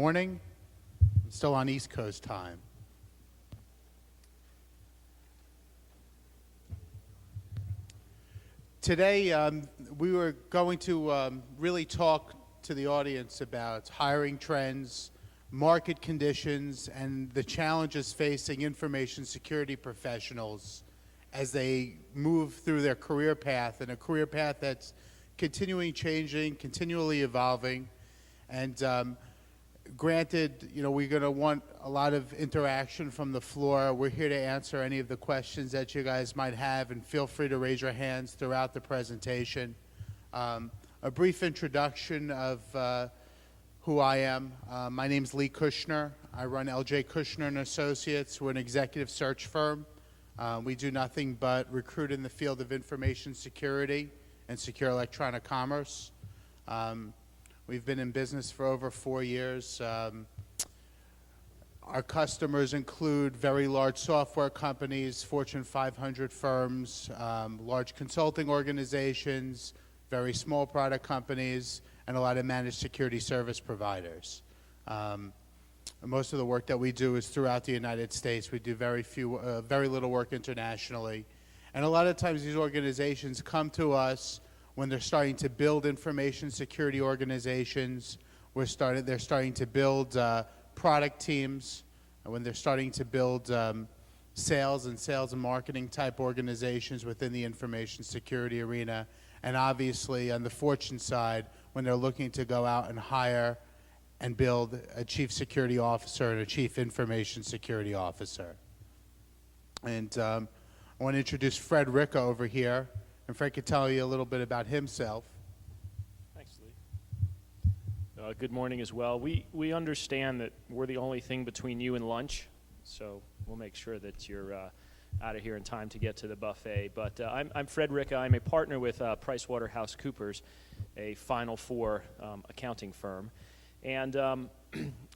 morning. I'm still on East Coast time. Today, we were going to really talk to the audience about hiring trends, market conditions, and the challenges facing information security professionals as they move through their career path, and a career path that's continually changing, continually evolving. And granted, we're going to want a lot of interaction from the floor. We're here to answer any of the questions that you guys might have, and feel free to raise your hands throughout the presentation. A brief introduction of who I am. My name's Lee Kushner. I run L.J. Kushner and Associates. We're an executive search firm. We do nothing but recruit in the field of information security and secure electronic commerce. We've been in business for over 4 years. Our customers include very large software companies, Fortune 500 firms, large consulting organizations, very small product companies, and a lot of managed security service providers. Most of the work that we do is throughout the United States. We do very little work internationally. And a lot of times these organizations come to us when they're starting to build information security organizations. They're starting to build product teams, when they're starting to build sales and marketing type organizations within the information security arena. And obviously on the Fortune side, when they're looking to go out and hire and build a chief security officer and a chief information security officer. And I want to introduce Fred Rica over here, and Fred could tell you a little bit about himself. Thanks, Lee. Good morning as well. We understand that we're the only thing between you and lunch, so we'll make sure that you're out of here in time to get to the buffet. But I'm Fred Rica. I'm a partner with PricewaterhouseCoopers, a Final Four accounting firm. And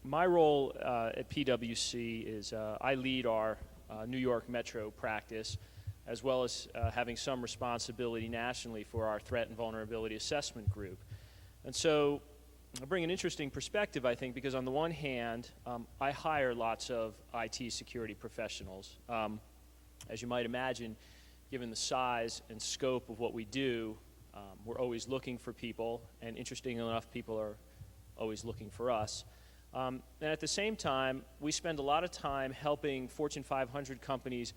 my role at PwC is I lead our New York Metro practice, as well as having some responsibility nationally for our threat and vulnerability assessment group. And so I bring an interesting perspective, I think, because on the one hand, I hire lots of IT security professionals. As you might imagine, given the size and scope of what we do, we're always looking for people, and interestingly enough, people are always looking for us. And at the same time, we spend a lot of time helping Fortune 500 companies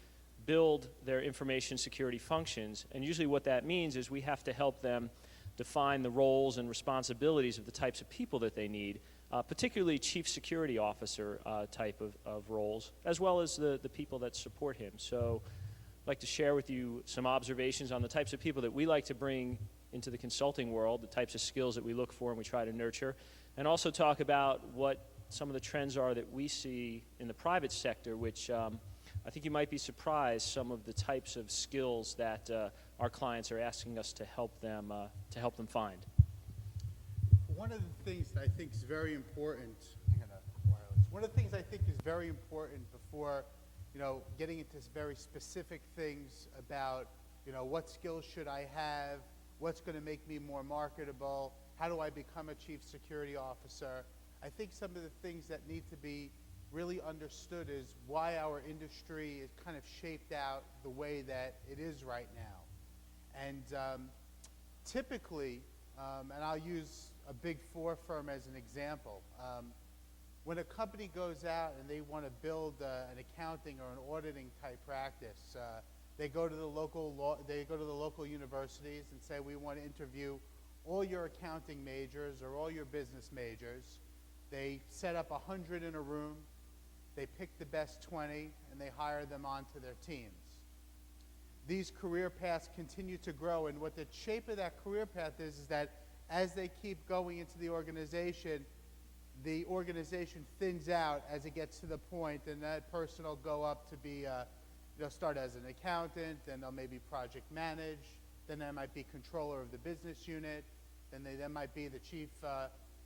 build their information security functions, and usually what that means is we have to help them define the roles and responsibilities of the types of people that they need, particularly chief security officer type of roles, as well as the people that support him. So I'd like to share with you some observations on the types of people that we like to bring into the consulting world, the types of skills that we look for and we try to nurture, and also talk about what some of the trends are that we see in the private sector, which I think you might be surprised some of the types of skills that our clients are asking us to help them find. One of the things that I think is very important, one of the things I think is very important before, getting into very specific things about, what skills should I have, what's going to make me more marketable, how do I become a chief security officer. I think some of the things that need to be really understood is why our industry is kind of shaped out the way that it is right now. And typically, and I'll use a Big Four firm as an example, when a company goes out and they want to build an accounting or an auditing type practice, they go to the local universities and say, we want to interview all your accounting majors or all your business majors. They set up 100 in a room, they pick the best 20, and they hire them onto their teams. These career paths continue to grow, and what the shape of that career path is that as they keep going into the organization thins out as it gets to the point, and that person will go up to be, they'll start as an accountant, then they'll maybe project manage, then they might be controller of the business unit, then they might be the chief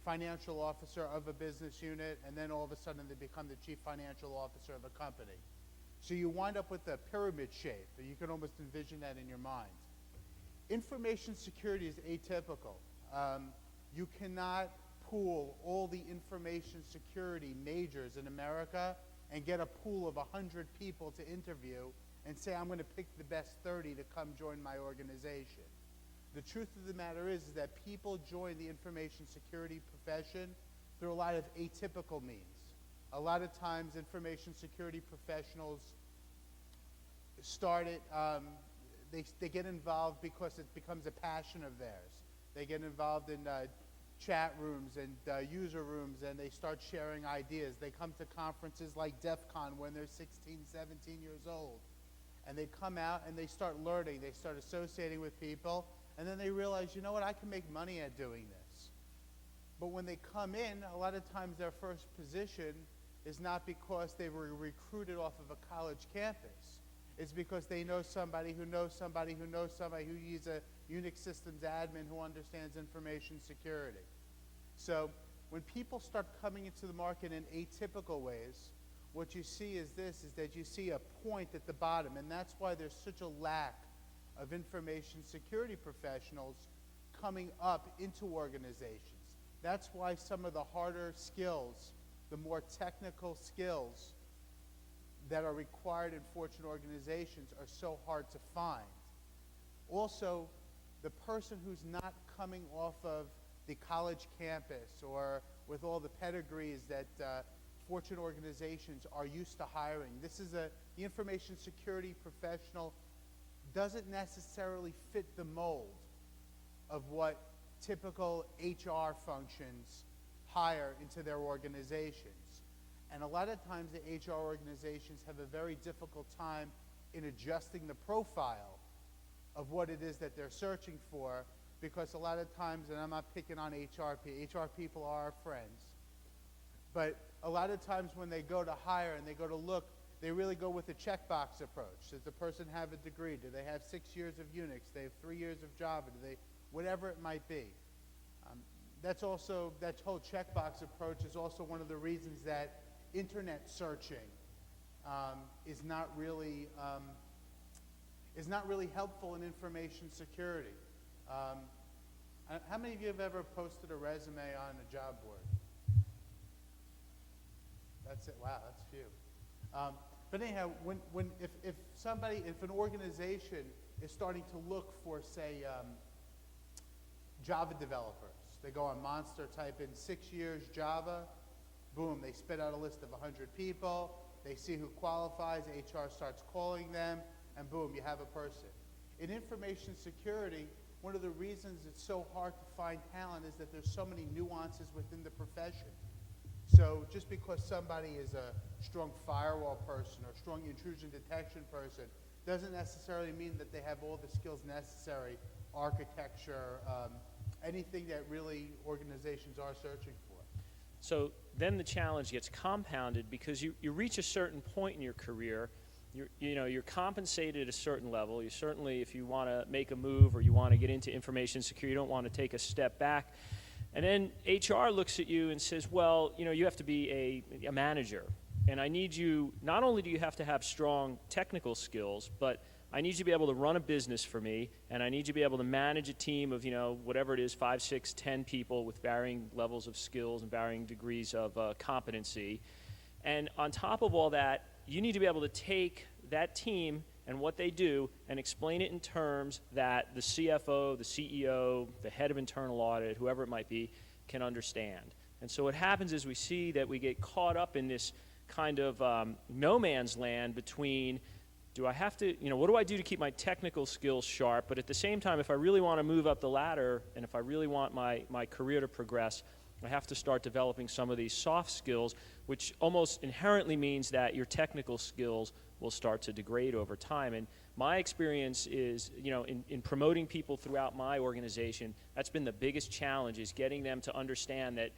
financial officer of a business unit, and then all of a sudden they become the chief financial officer of a company. So you wind up with a pyramid shape. You can almost envision that in your mind. Information security is atypical. You cannot pool all the information security majors in America and get a pool of 100 people to interview and say, I'm going to pick the best 30 to come join my organization. The truth of the matter is that people join the information security profession through a lot of atypical means. A lot of times information security professionals start it, they get involved because it becomes a passion of theirs. They get involved in chat rooms and user rooms, and they start sharing ideas. They come to conferences like DEF CON when they're 16, 17 years old. And they come out and they start learning. They start associating with people, and then they realize, you know what, I can make money at doing this. But when they come in, a lot of times their first position is not because they were recruited off of a college campus. It's because they know somebody who knows somebody who knows somebody who is a Unix systems admin who understands information security. So when people start coming into the market in atypical ways, what you see is that you see a point at the bottom, and that's why there's such a lack of information security professionals coming up into organizations. That's why some of the harder skills, the more technical skills that are required in Fortune organizations are so hard to find. Also, the person who's not coming off of the college campus or with all the pedigrees that Fortune organizations are used to hiring. The information security professional doesn't necessarily fit the mold of what typical HR functions hire into their organizations. And a lot of times the HR organizations have a very difficult time in adjusting the profile of what it is that they're searching for, because a lot of times, and I'm not picking on HR people are our friends, but a lot of times when they go to hire and they go to look, they really go with a checkbox approach. Does the person have a degree? Do they have 6 years of Unix? Do they have 3 years of Java? Do they, whatever it might be. That whole checkbox approach is also one of the reasons that internet searching is not really helpful in information security. How many of you have ever posted a resume on a job board? That's it. Wow, that's few. But anyhow, if an organization is starting to look for, say, Java developers, they go on Monster, type in 6 years Java, boom, they spit out a list of 100 people, they see who qualifies, HR starts calling them, and boom, you have a person. In information security, one of the reasons it's so hard to find talent is that there's so many nuances within the profession. So just because somebody is a strong firewall person or a strong intrusion detection person doesn't necessarily mean that they have all the skills necessary, architecture, anything that really organizations are searching for. So then the challenge gets compounded because you reach a certain point in your career. You're compensated at a certain level. You certainly, if you want to make a move or you want to get into information security, you don't want to take a step back. And then HR looks at you and says, well, you have to be a manager. And I need you, not only do you have to have strong technical skills, but I need you to be able to run a business for me, and I need you to be able to manage a team of, whatever it is, 5, 6, 10 people with varying levels of skills and varying degrees of competency. And on top of all that, you need to be able to take that team and what they do and explain it in terms that the CFO, the CEO, the head of internal audit, whoever it might be, can understand. And so what happens is we see that we get caught up in this kind of no man's land between, do I have to, what do I do to keep my technical skills sharp? But at the same time, if I really want to move up the ladder and if I really want my career to progress, I have to start developing some of these soft skills, which almost inherently means that your technical skills will start to degrade over time. And my experience is, in promoting people throughout my organization, that's been the biggest challenge, is getting them to understand that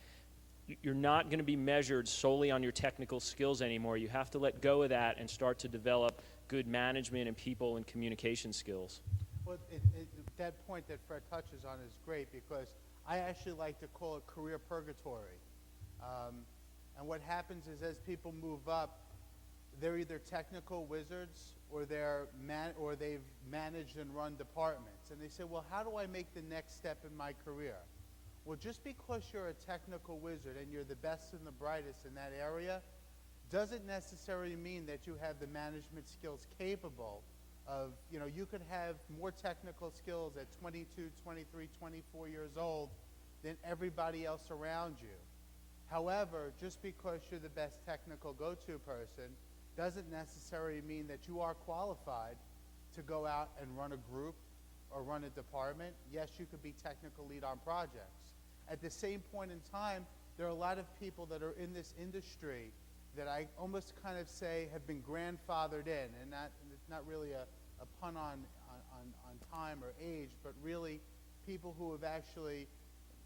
you're not going to be measured solely on your technical skills anymore. You have to let go of that and start to develop good management and people and communication skills. Well, that point that Fred touches on is great, because I actually like to call it career purgatory. And what happens is, as people move up, they're either technical wizards or they've managed and run departments. And they say, well, how do I make the next step in my career? Well, just because you're a technical wizard and you're the best and the brightest in that area doesn't necessarily mean that you have the management skills capable of, you could have more technical skills at 22, 23, 24 years old than everybody else around you. However, just because you're the best technical go-to person doesn't necessarily mean that you are qualified to go out and run a group or run a department. Yes, you could be technical lead on projects. At the same point in time, there are a lot of people that are in this industry that I almost kind of say have been grandfathered in, and it's not really a pun on time or age, but really people who have actually,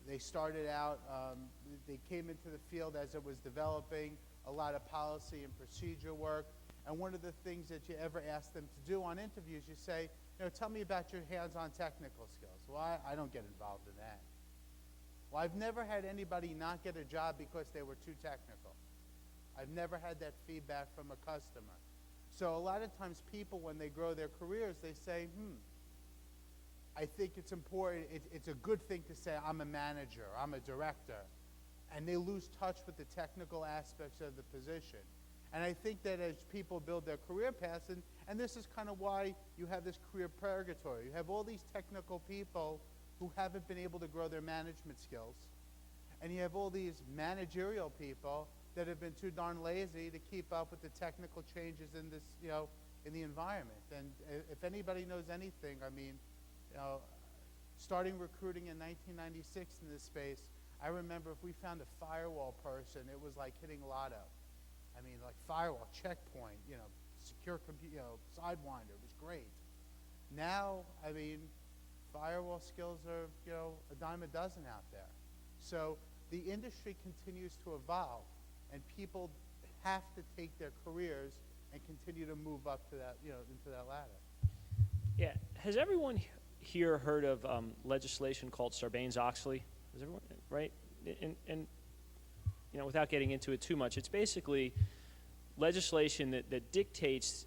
they started out, they came into the field as it was developing, a lot of policy and procedure work, and one of the things that you ever ask them to do on interviews, you say, tell me about your hands-on technical skills. Well, I don't get involved in that. Well, I've never had anybody not get a job because they were too technical. I've never had that feedback from a customer. So a lot of times people, when they grow their careers, they say, I think it's important, it's a good thing to say, I'm a manager, I'm a director. And they lose touch with the technical aspects of the position. And I think that as people build their career paths, and this is kind of why you have this career purgatory. You have all these technical people who haven't been able to grow their management skills. And you have all these managerial people that have been too darn lazy to keep up with the technical changes in this, in the environment. And if anybody knows anything, starting recruiting in 1996 in this space, I remember if we found a firewall person, it was like hitting lotto. Like firewall, checkpoint, secure computer, Sidewinder, it was great. Now, firewall skills are, a dime a dozen out there. So the industry continues to evolve, and people have to take their careers and continue to move up to that, into that ladder. Yeah. Has everyone here heard of legislation called Sarbanes-Oxley? Has everyone, right? And without getting into it too much, it's basically legislation that dictates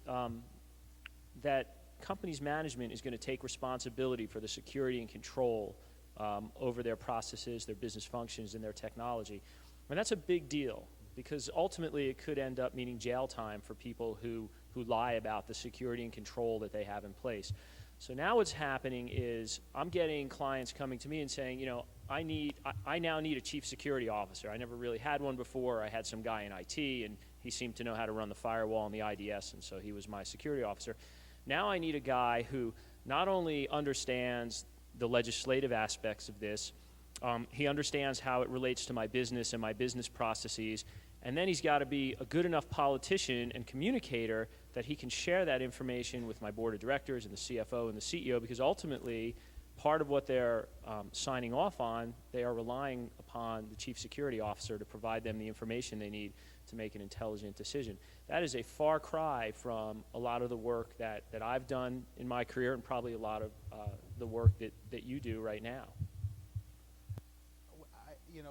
that companies' management is going to take responsibility for the security and control over their processes, their business functions, and their technology. And that's a big deal, because ultimately it could end up meaning jail time for people who lie about the security and control that they have in place. So now what's happening is I'm getting clients coming to me and saying, I now need a chief security officer. I never really had one before. I had some guy in IT, and he seemed to know how to run the firewall and the IDS, and so he was my security officer. Now I need a guy who not only understands the legislative aspects of this, he understands how it relates to my business and my business processes, and then he's got to be a good enough politician and communicator that he can share that information with my board of directors and the CFO and the CEO, because ultimately part of what they're signing off on, they are relying upon the chief security officer to provide them the information they need to make an intelligent decision. That is a far cry from a lot of the work that I've done in my career, and probably a lot of the work that you do right now. We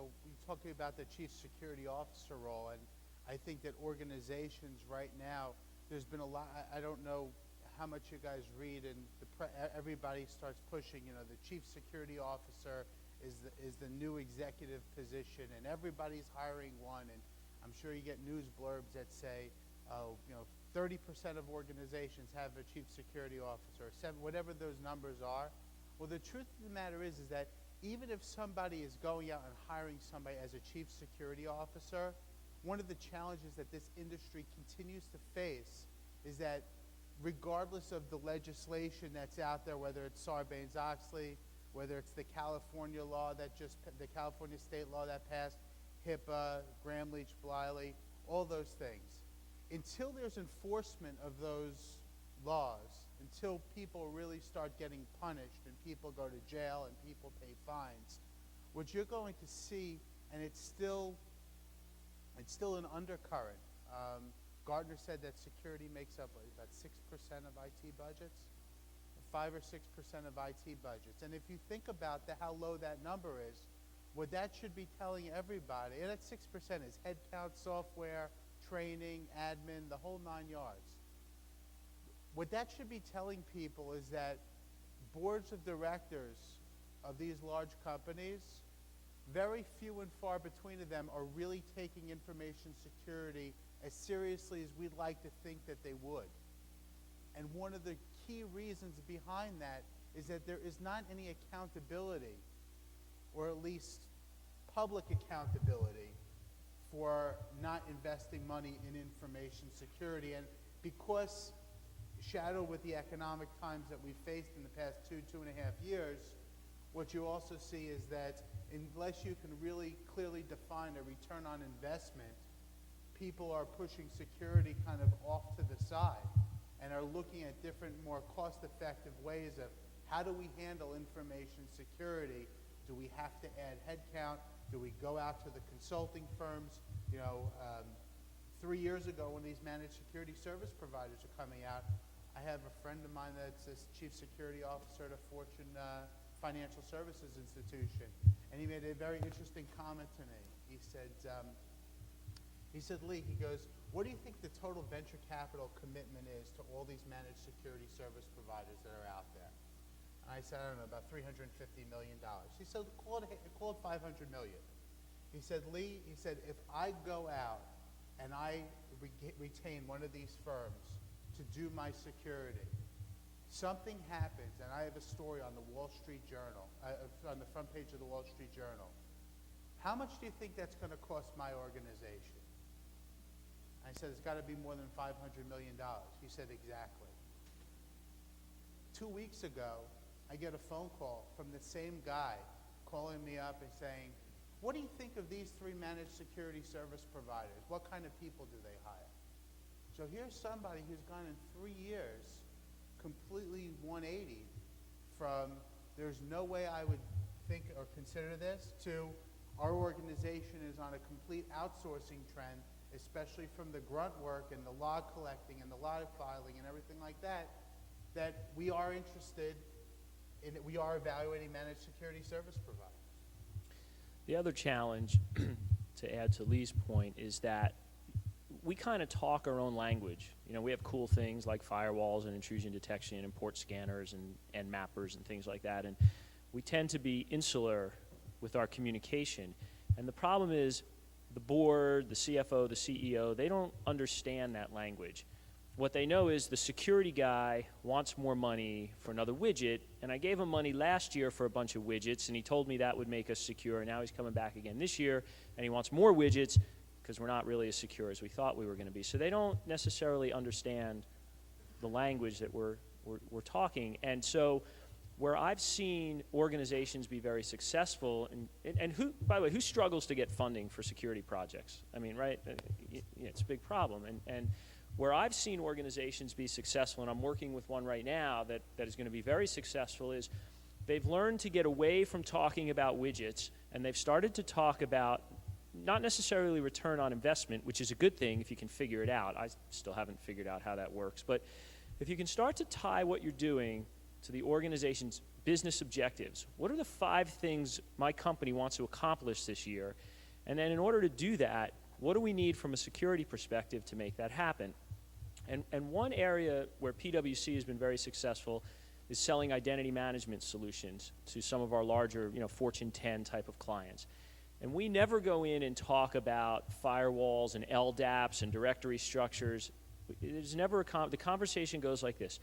talked about the chief security officer role, and I think that organizations right now, there's been a lot, I don't know how much you guys read, and everybody starts pushing, the chief security officer is the new executive position, and everybody's hiring one, and I'm sure you get news blurbs that say, 30% of organizations have a chief security officer, whatever those numbers are. Well, the truth of the matter is that even if somebody is going out and hiring somebody as a chief security officer, one of the challenges that this industry continues to face is that regardless of the legislation that's out there, whether it's Sarbanes-Oxley, whether it's the California law the California state law that passed, HIPAA, Gramm-Leach-Bliley, all those things, until there's enforcement of those laws, until people really start getting punished and people go to jail and people pay fines, what you're going to see, and it's still an undercurrent. Gartner said that security makes up about 6% of IT budgets, 5 or 6% of IT budgets. And if you think about how low that number is, what that should be telling everybody, and that 6% is headcount, software, training, admin, the whole 9 yards. What that should be telling people is that boards of directors of these large companies very few and far between of them are really taking information security as seriously as we'd like to think that they would. And one of the key reasons behind that is that there is not any accountability, or at least public accountability, for not investing money in information security. And because shadowed with the economic times that we've faced in the past 2.5 years, what you also see is that unless you can really clearly define a return on investment, people are pushing security kind of off to the side and are looking at different, more cost-effective ways of how do we handle information security? Do we have to add headcount? Do we go out to the consulting firms? 3 years ago when these managed security service providers are coming out, I have a friend of mine that's a chief security officer at a Fortune financial services institution, and he made a very interesting comment to me. He said, Lee, he goes, what do you think the total venture capital commitment is to all these managed security service providers that are out there? And I said, I don't know, about $350 million. He said, call it $500 million. He said, Lee, he said, if I go out and I retain one of these firms to do my security, something happens, and I have a story on the Wall Street Journal, on the front page of the Wall Street Journal. How much do you think that's going to cost my organization? I said, it's got to be more than $500 million. He said, exactly. 2 weeks ago, I get a phone call from the same guy calling me up and saying, what do you think of these 3 managed security service providers? What kind of people do they hire? So here's somebody who's gone in 3 years completely 180 from there's no way I would think or consider this to our organization is on a complete outsourcing trend, especially from the grunt work and the log collecting and the log filing and everything like that, that we are interested in, we are evaluating managed security service providers. The other challenge, to add to Lee's point, is that we kind of talk our own language. We have cool things like firewalls and intrusion detection and port scanners and mappers and things like that, and we tend to be insular with our communication. And the problem is the board, the CFO, the CEO, they don't understand that language. What they know is the security guy wants more money for another widget, and I gave him money last year for a bunch of widgets, and he told me that would make us secure, and now he's coming back again this year, and he wants more widgets because we're not really as secure as we thought we were going to be. So they don't necessarily understand the language that we're talking. And so where I've seen organizations be very successful, and who, by the way, who struggles to get funding for security projects? I mean, right? It's a big problem. And where I've seen organizations be successful, and I'm working with one right now that is going to be very successful, is they've learned to get away from talking about widgets, and they've started to talk about not necessarily return on investment, which is a good thing if you can figure it out. I still haven't figured out how that works. But if you can start to tie what you're doing to the organization's business objectives, what are the 5 things my company wants to accomplish this year? And then in order to do that, what do we need from a security perspective to make that happen? And one area where PwC has been very successful is selling identity management solutions to some of our larger, Fortune 10 type of clients. And we never go in and talk about firewalls and LDAPs and directory structures. There's never the conversation goes like this.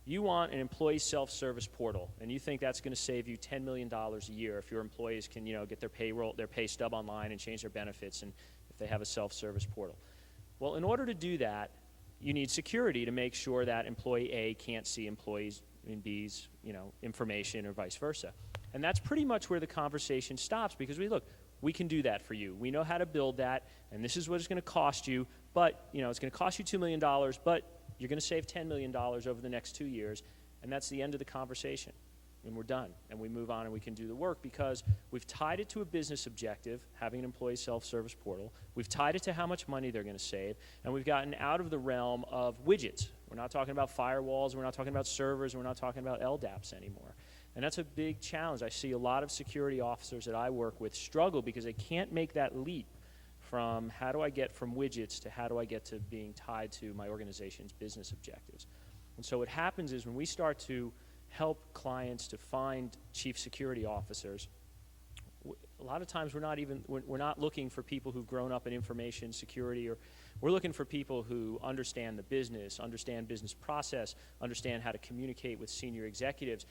You want an employee self-service portal, and you think that's going to save you $10 million a year if your employees can, get their payroll, their pay stub online and change their benefits, and if they have a self-service portal. Well, in order to do that, you need security to make sure that employee A can't see employees in B's, information or vice versa. And that's pretty much where the conversation stops, because we can do that for you. We know how to build that, and this is what it's going to cost you, but, it's going to cost you $2 million, but you're going to save $10 million over the next 2 years, and that's the end of the conversation. And we're done, and we move on and we can do the work because we've tied it to a business objective, having an employee self-service portal. We've tied it to how much money they're going to save, and we've gotten out of the realm of widgets. We're not talking about firewalls, we're not talking about servers, we're not talking about LDAPs anymore. And that's a big challenge. I see a lot of security officers that I work with struggle because they can't make that leap from how do I get from widgets to how do I get to being tied to my organization's business objectives. And so what happens is when we start to help clients to find chief security officers, a lot of times we're not looking for people who've grown up in information security, or we're looking for people who understand the business, understand business process, understand how to communicate with senior executives.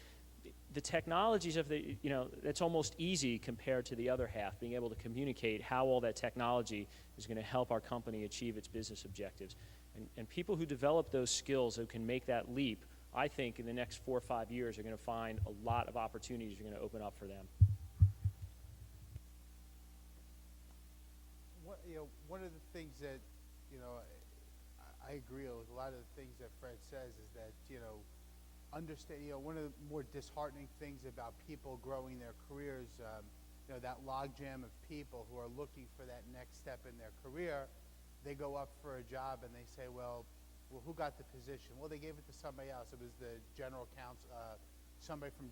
The technologies of the, that's almost easy compared to the other half, being able to communicate how all that technology is going to help our company achieve its business objectives. And people who develop those skills, who can make that leap, I think in the next 4 or 5 years are going to find a lot of opportunities are going to open up for them. One of the things that, I agree with a lot of the things that Fred says is that, understand, one of the more disheartening things about people growing their careers, that logjam of people who are looking for that next step in their career, they go up for a job and they say, well, who got the position? Well, they gave it to somebody else. It was the general counsel, somebody from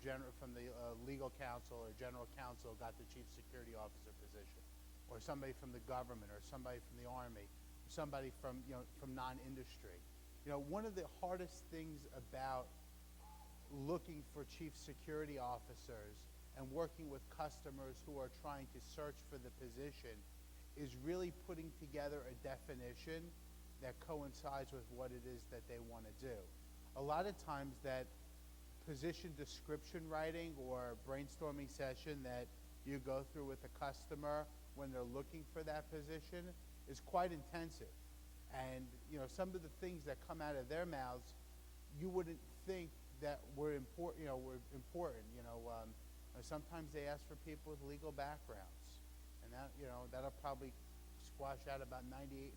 the legal counsel or general counsel got the chief security officer position, or somebody from the government, or somebody from the Army, or somebody from non-industry. One of the hardest things about looking for chief security officers and working with customers who are trying to search for the position is really putting together a definition that coincides with what it is that they want to do. A lot of times that position description writing or brainstorming session that you go through with a customer when they're looking for that position is quite intensive. And some of the things that come out of their mouths, you wouldn't think that were important. Sometimes they ask for people with legal backgrounds, and that'll probably squash out about 98.5%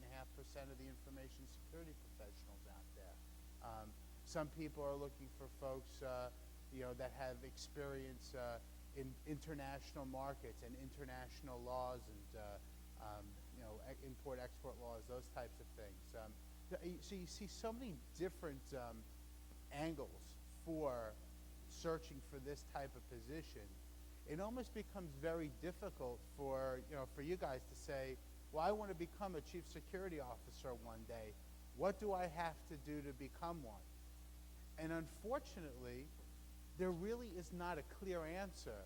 of the information security professionals out there. Some people are looking for folks, that have experience in international markets and international laws and import-export laws, those types of things. So you see so many different angles for searching for this type of position. It almost becomes very difficult for you guys to say, well, I want to become a chief security officer one day. What do I have to do to become one? And unfortunately, there really is not a clear answer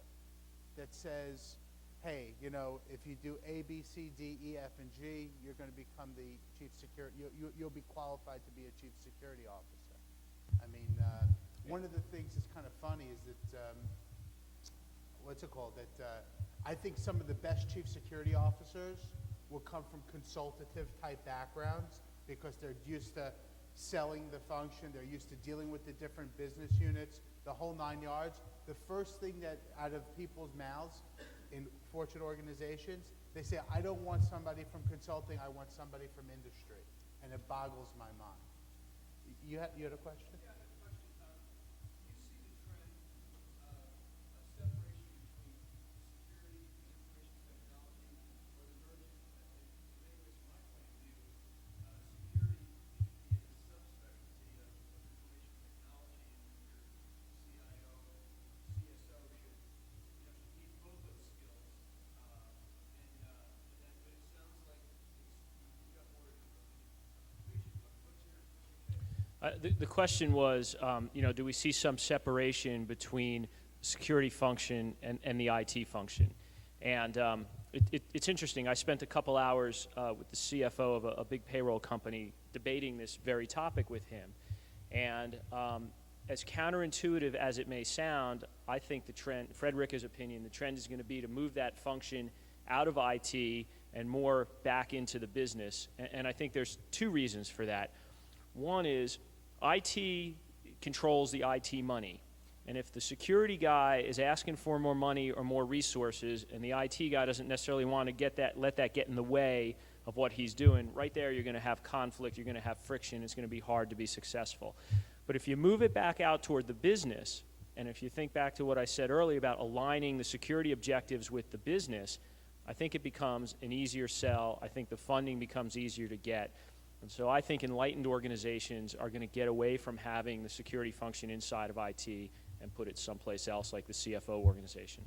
that says, hey, if you do A, B, C, D, E, F, and G, you're going to become the chief security. You'll be qualified to be a chief security officer. I mean, one of the things that's kind of funny is that I think some of the best chief security officers will come from consultative type backgrounds because they're used to selling the function, they're used to dealing with the different business units, the whole 9 yards. The first thing that out of people's mouths in Fortune organizations, they say, I don't want somebody from consulting, I want somebody from industry. And it boggles my mind. You had a question? Yeah, I have a question. Do you see the trend of separation between security and information technology, or the merging? In many ways, from my point of view, security should be a subspecialty of information technology, and your CIO, CSO should need both those skills. But it sounds like you've got more information. What's your take? The question was, do we see some separation between security function and the IT function? And it's interesting. I spent a couple hours with the CFO of a big payroll company debating this very topic with him. And as counterintuitive as it may sound, I think the trend, Fred Rica's opinion, the trend is going to be to move that function out of IT and more back into the business. And I think there's two reasons for that. One is IT controls the IT money. And if the security guy is asking for more money or more resources and the IT guy doesn't necessarily want to let that get in the way of what he's doing, right there you're going to have conflict, you're going to have friction, it's going to be hard to be successful. But if you move it back out toward the business, and if you think back to what I said earlier about aligning the security objectives with the business, I think it becomes an easier sell. I think the funding becomes easier to get. And so I think enlightened organizations are going to get away from having the security function inside of IT and put it someplace else like the CFO organization.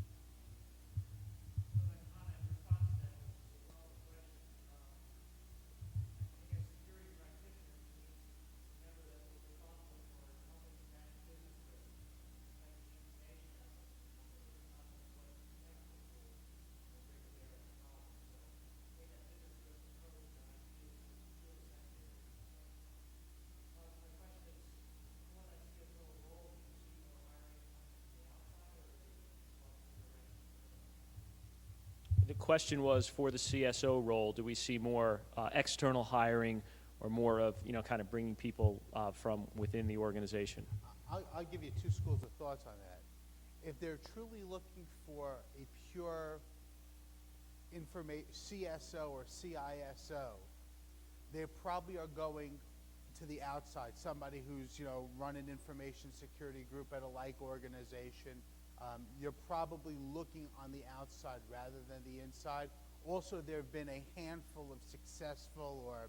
question was for the CSO role, do we see more external hiring or more of, kind of bringing people from within the organization? I'll give you two schools of thoughts on that. If they're truly looking for a pure CSO or CISO, they probably are going to the outside, somebody who's run an information security group at a like organization. You're probably looking on the outside rather than the inside. Also, there have been a handful of successful, or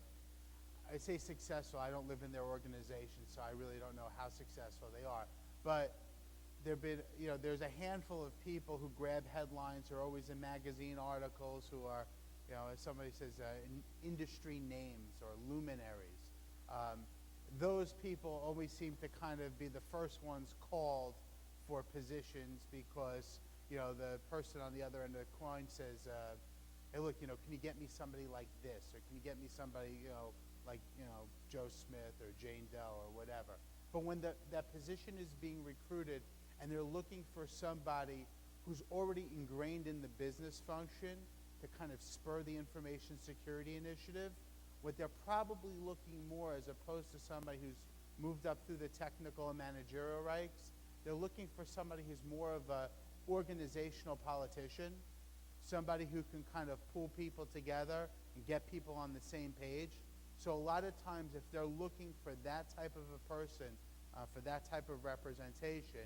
I say successful, I don't live in their organization, so I really don't know how successful they are. But there's a handful of people who grab headlines, who are always in magazine articles, who are, as somebody says, industry names or luminaries. Those people always seem to kind of be the first ones called for positions because, the person on the other end of the coin says, hey, look, can you get me somebody like this? Or can you get me somebody, like, Joe Smith or Jane Doe or whatever. But when that position is being recruited and they're looking for somebody who's already ingrained in the business function to kind of spur the information security initiative, what they're probably looking more, as opposed to somebody who's moved up through the technical and managerial ranks, they're looking for somebody who's more of a organizational politician, somebody who can kind of pull people together and get people on the same page. So a lot of times, if they're looking for that type of a person, for that type of representation,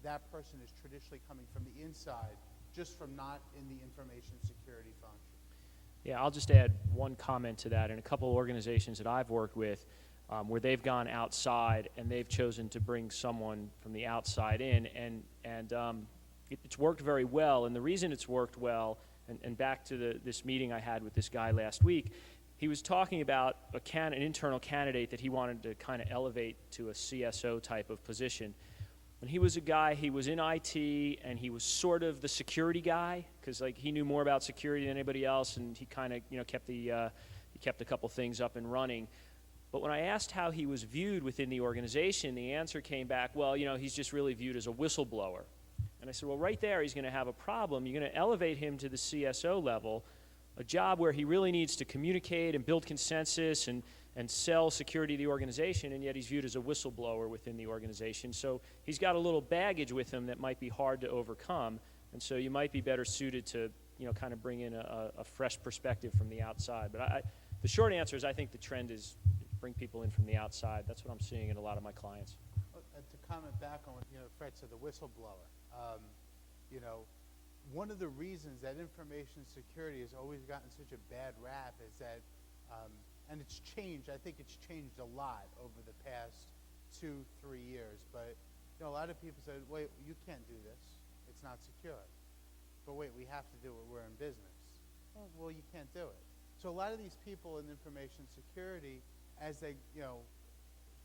that person is traditionally coming from the inside, just from not in the information security function. Yeah, I'll just add one comment to that. In a couple of organizations that I've worked with, where they've gone outside and they've chosen to bring someone from the outside in, and it's worked very well. And the reason it's worked well, and back to this meeting I had with this guy last week, he was talking about an internal candidate that he wanted to kind of elevate to a CSO type of position. When he was a guy, he was in IT, and he was sort of the security guy, because he knew more about security than anybody else, and he kind of kept a couple things up and running. But when I asked how he was viewed within the organization, the answer came back, well, he's just really viewed as a whistleblower. And I said, well, right there, he's going to have a problem. You're going to elevate him to the CSO level, a job where he really needs to communicate and build consensus and sell security to the organization, and yet he's viewed as a whistleblower within the organization. So he's got a little baggage with him that might be hard to overcome, and so you might be better suited to kind of bring in a fresh perspective from the outside. But the short answer is I think the trend is bring people in from the outside. That's what I'm seeing in a lot of my clients. To comment back on what Fred said, the whistleblower, one of the reasons that information security has always gotten such a bad rap is that, and it's changed, I think it's changed a lot over the past 2-3 years, but a lot of people said, wait, you can't do this, it's not secure. But wait, we have to do it, we're in business. Well, you can't do it. So a lot of these people in information security, as they,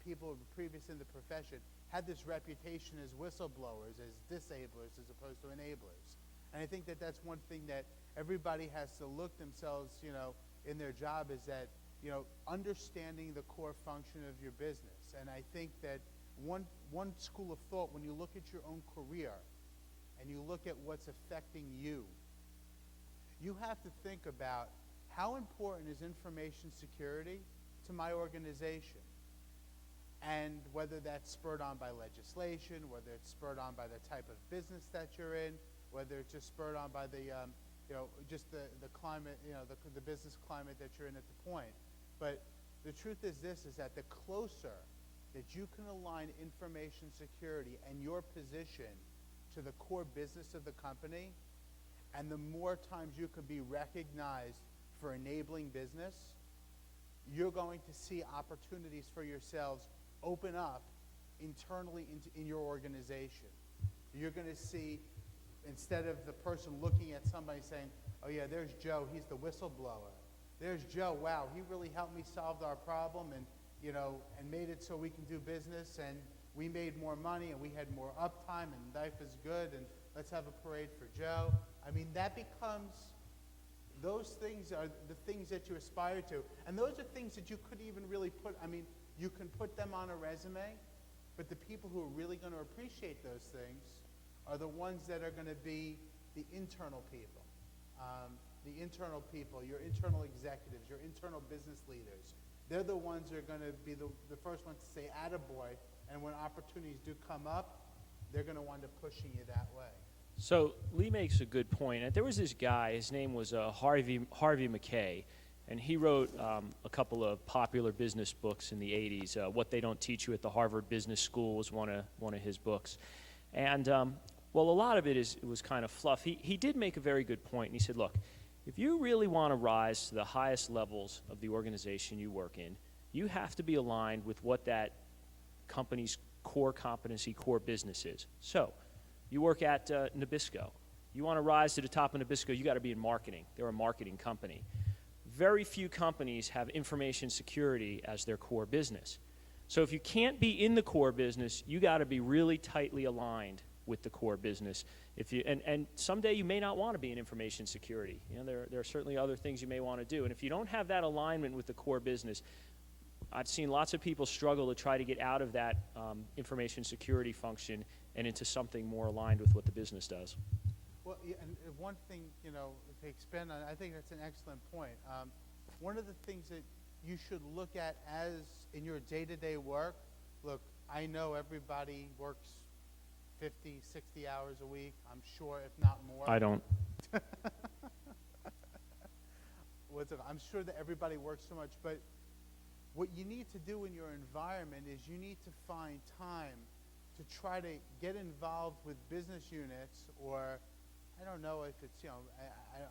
people previous in the profession, had this reputation as whistleblowers, as disablers, as opposed to enablers. And I think that that's one thing that everybody has to look themselves, in their job, is that, understanding the core function of your business. And I think that one school of thought, when you look at your own career and you look at what's affecting you, you have to think about how important is information security to my organization, and whether that's spurred on by legislation, whether it's spurred on by the type of business that you're in, whether it's just spurred on by the, just the climate, the business climate that you're in at the point. But the truth is this, is that the closer that you can align information security and your position to the core business of the company, and the more times you can be recognized for enabling business, you're going to see opportunities for yourselves open up internally in your organization. You're going to see, instead of the person looking at somebody saying, oh yeah, there's Joe, he's the whistleblower. There's Joe, wow, he really helped me solve our problem and, and made it so we can do business, and we made more money and we had more uptime and life is good, and let's have a parade for Joe. I mean, that becomes, those things are the things that you aspire to. And those are things that you couldn't even really put, you can put them on a resume, but the people who are really going to appreciate those things are the ones that are going to be the internal people. the internal people, your internal executives, your internal business leaders. They're the ones that are going to be the first ones to say attaboy, and when opportunities do come up, they're going to wind up pushing you that way. So Lee makes a good point. And there was this guy, his name was Harvey McKay, and he wrote a couple of popular business books in the 80s. What They Don't Teach You at the Harvard Business School was one of his books. And, well, a lot of it was kind of fluff. He did make a very good point, and he said, look, if you really want to rise to the highest levels of the organization you work in, you have to be aligned with what that company's core competency, core business is. So, you work at Nabisco. You want to rise to the top of Nabisco, you got to be in marketing. They're a marketing company. Very few companies have information security as their core business. So if you can't be in the core business, you got to be really tightly aligned with the core business. And someday you may not want to be in information security. You know, there are certainly other things you may want to do. And if you don't have that alignment with the core business, I've seen lots of people struggle to try to get out of that information security function and into something more aligned with what the business does. Well, yeah, and one thing, you know, to expand on, I think that's an excellent point. One of the things that you should look at as in your day-to-day work, look, I know everybody works 50, 60 hours a week, I'm sure, if not more. I don't. I'm sure that everybody works so much, but what you need to do in your environment is you need to find time to try to get involved with business units, or I don't know if it's, you know,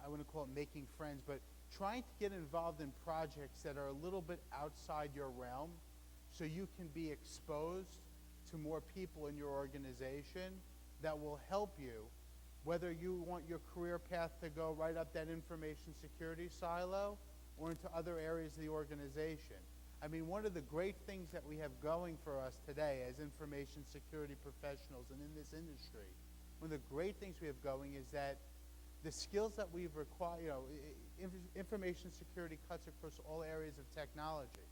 I wouldn't call it making friends, but trying to get involved in projects that are a little bit outside your realm so you can be exposed to more people in your organization that will help you, whether you want your career path to go right up that information security silo or into other areas of the organization. I mean, one of the great things that we have going for us today as information security professionals and in this industry, one of the great things we have going is that the skills that we've required, you know, information security cuts across all areas of technology.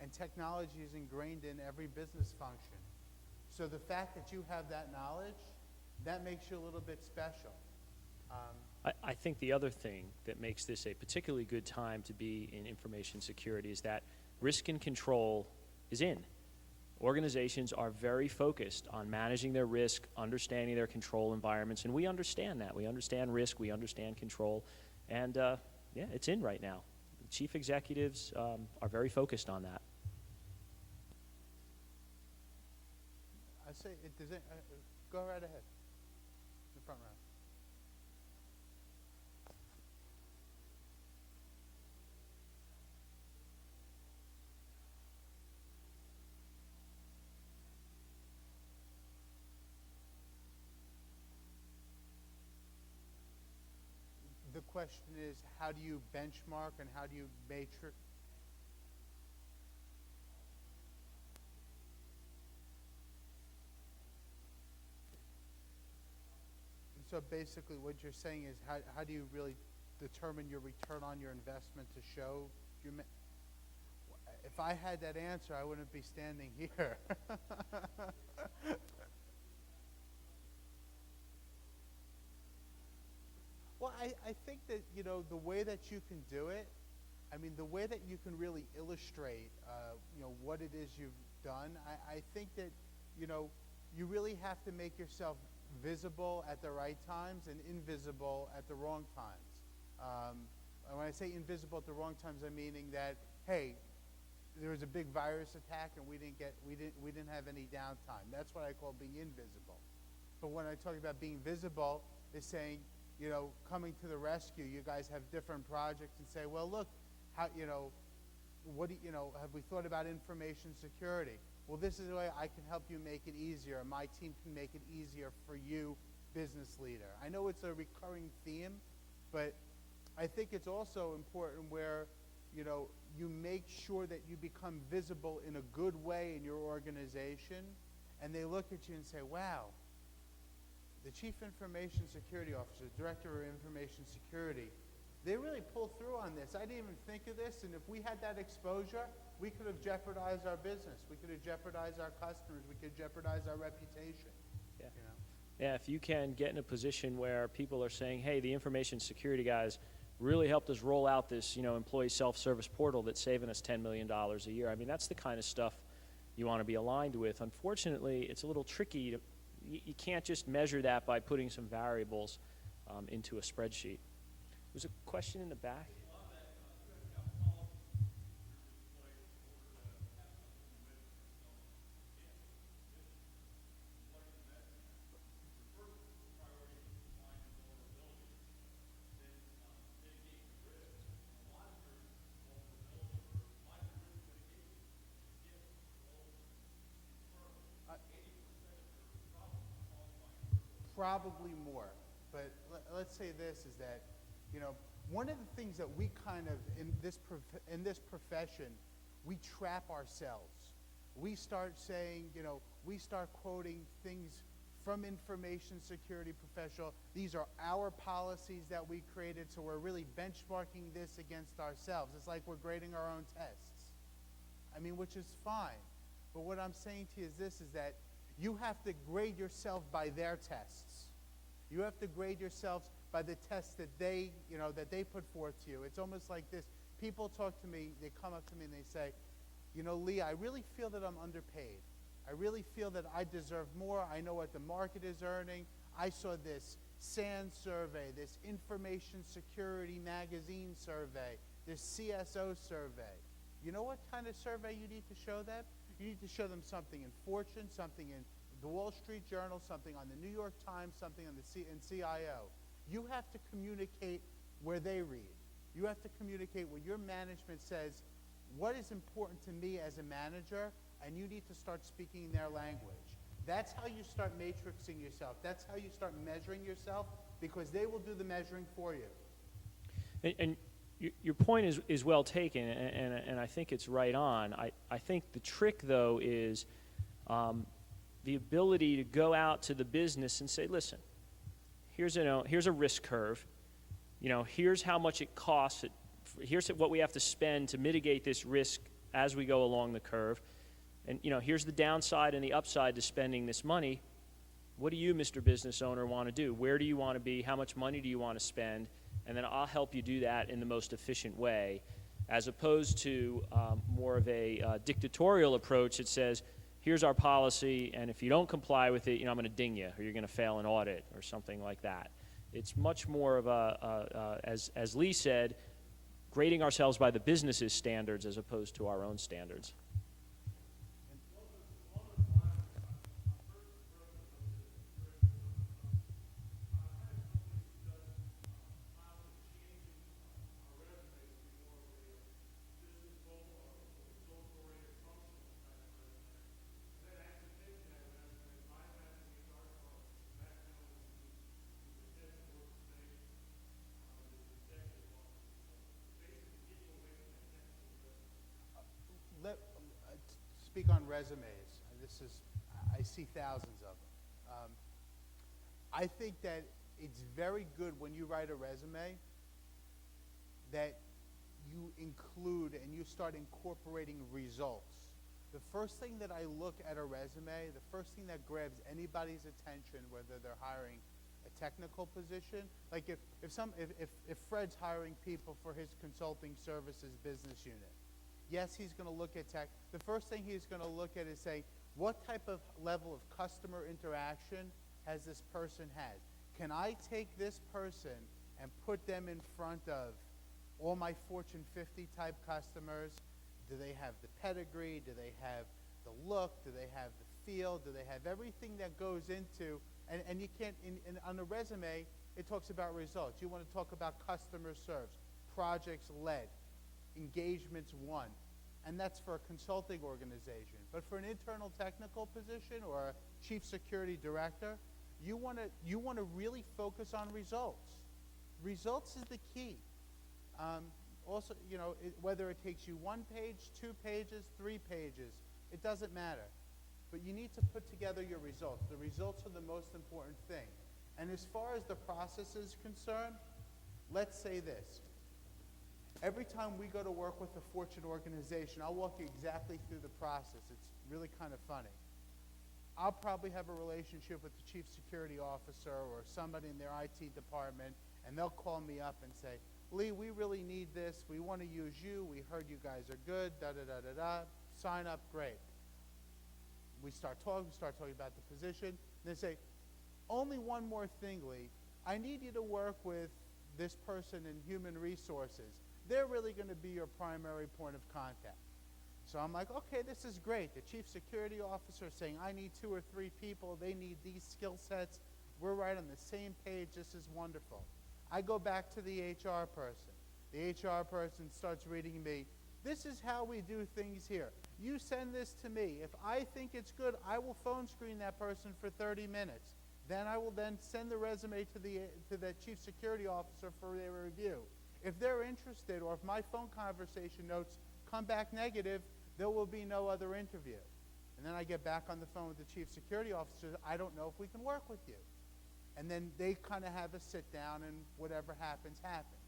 And technology is ingrained in every business function. So the fact that you have that knowledge, that makes you a little bit special. I think the other thing that makes this a particularly good time to be in information security is that risk and control is in. Organizations are very focused on managing their risk, understanding their control environments, and we understand that. We understand risk, we understand control, and yeah, it's in right now. The chief executives are very focused on that. I say, go right ahead, the front row. The question is, how do you benchmark and how do you matrix? So basically what you're saying is, how do you really determine your return on your investment to show you? If I had that answer, I wouldn't be standing here. Well, I think that, you know, the way that you can do it, I mean, the way that you can really illustrate, you know, what it is you've done, I think that, you know, you really have to make yourself visible at the right times and invisible at the wrong times. And when I say invisible at the wrong times, I'm meaning that, hey, there was a big virus attack and we didn't have any downtime. That's what I call being invisible. But when I talk about being visible, is saying, you know, coming to the rescue, you guys have different projects and say, well, look, how, you know, what do you know, have we thought about information security? Well, this is the way I can help you make it easier. My team can make it easier for you, business leader. I know it's a recurring theme, but I think it's also important where, you know, you make sure that you become visible in a good way in your organization, and they look at you and say, wow, the Chief Information Security Officer, Director of Information Security, they really pulled through on this. I didn't even think of this, and if we had that exposure, we could have jeopardized our business. We could have jeopardized our customers. We could jeopardize our reputation. Yeah. You know? Yeah, if you can get in a position where people are saying, hey, the information security guys really helped us roll out this, employee self-service portal that's saving us $10 million a year. I mean, that's the kind of stuff you want to be aligned with. Unfortunately, it's a little tricky. You can't just measure that by putting some variables into a spreadsheet. There's a question in the back. Probably more, but let's say this is that, one of the things that we kind of in this profession, we trap ourselves. We start saying, we start quoting things from information security professional. These are our policies that we created, so we're really benchmarking this against ourselves. It's like we're grading our own tests. I mean, which is fine, but what I'm saying to you is this: is that you have to grade yourself by their tests. You have to grade yourselves by the tests that they put forth to you. It's almost like this. People talk to me, they come up to me and they say, Lee, I really feel that I'm underpaid. I really feel that I deserve more. I know what the market is earning. I saw this SANS survey, this Information Security Magazine survey, this CSO survey. You know what kind of survey you need to show them? You need to show them something in Fortune, something in the Wall Street Journal, something on the New York Times, something on the CIO. You have to communicate where they read. You have to communicate what your management says, what is important to me as a manager, and you need to start speaking their language. That's how you start matrixing yourself. That's how you start measuring yourself, because they will do the measuring for you. And your point is well taken, and I think it's right on. I think the trick, though, is the ability to go out to the business and say, listen, here's a risk curve. Here's how much it costs. Here's what we have to spend to mitigate this risk as we go along the curve. And, here's the downside and the upside to spending this money. What do you, Mr. Business Owner, want to do? Where do you want to be? How much money do you want to spend? And then I'll help you do that in the most efficient way, as opposed to more of a dictatorial approach that says, here's our policy, and if you don't comply with it, I'm going to ding you, or you're going to fail an audit, or something like that. It's much more of as Lee said, grading ourselves by the business's standards as opposed to our own standards. Speak on resumes. I see thousands of them. I think that it's very good when you write a resume that you include and you start incorporating results. The first thing that I look at a resume, the first thing that grabs anybody's attention, whether they're hiring a technical position, like if Fred's hiring people for his consulting services business unit, yes, he's going to look at tech. The first thing he's going to look at is say, what type of level of customer interaction has this person had? Can I take this person and put them in front of all my Fortune 50 type customers? Do they have the pedigree? Do they have the look? Do they have the feel? Do they have everything that goes into, and you can't, on the resume, it talks about results. You want to talk about customer serves, projects led, engagements won, and that's for a consulting organization. But for an internal technical position or a chief security director, you want to really focus on results. Results is the key. Also, whether it takes you 1 page, 2 pages, 3 pages, it doesn't matter. But you need to put together your results. The results are the most important thing. And as far as the process is concerned, let's say this. Every time we go to work with a Fortune organization, I'll walk you exactly through the process. It's really kind of funny. I'll probably have a relationship with the chief security officer or somebody in their IT department, and they'll call me up and say, Lee, we really need this. We want to use you. We heard you guys are good. Da-da-da-da-da. Sign up, great. We start talking about the position. And they say, only one more thing, Lee. I need you to work with this person in human resources. They're really going to be your primary point of contact. So I'm like, okay, this is great. The chief security officer is saying, I need 2 or 3 people. They need these skill sets. We're right on the same page. This is wonderful. I go back to the HR person. The HR person starts reading me. This is how we do things here. You send this to me. If I think it's good, I will phone screen that person for 30 minutes. Then I will then send the resume to the chief security officer for their review. If they're interested, or if my phone conversation notes come back negative, there will be no other interview. And then I get back on the phone with the chief security officer. I don't know if we can work with you. And then they kind of have a sit down, and whatever happens, happens.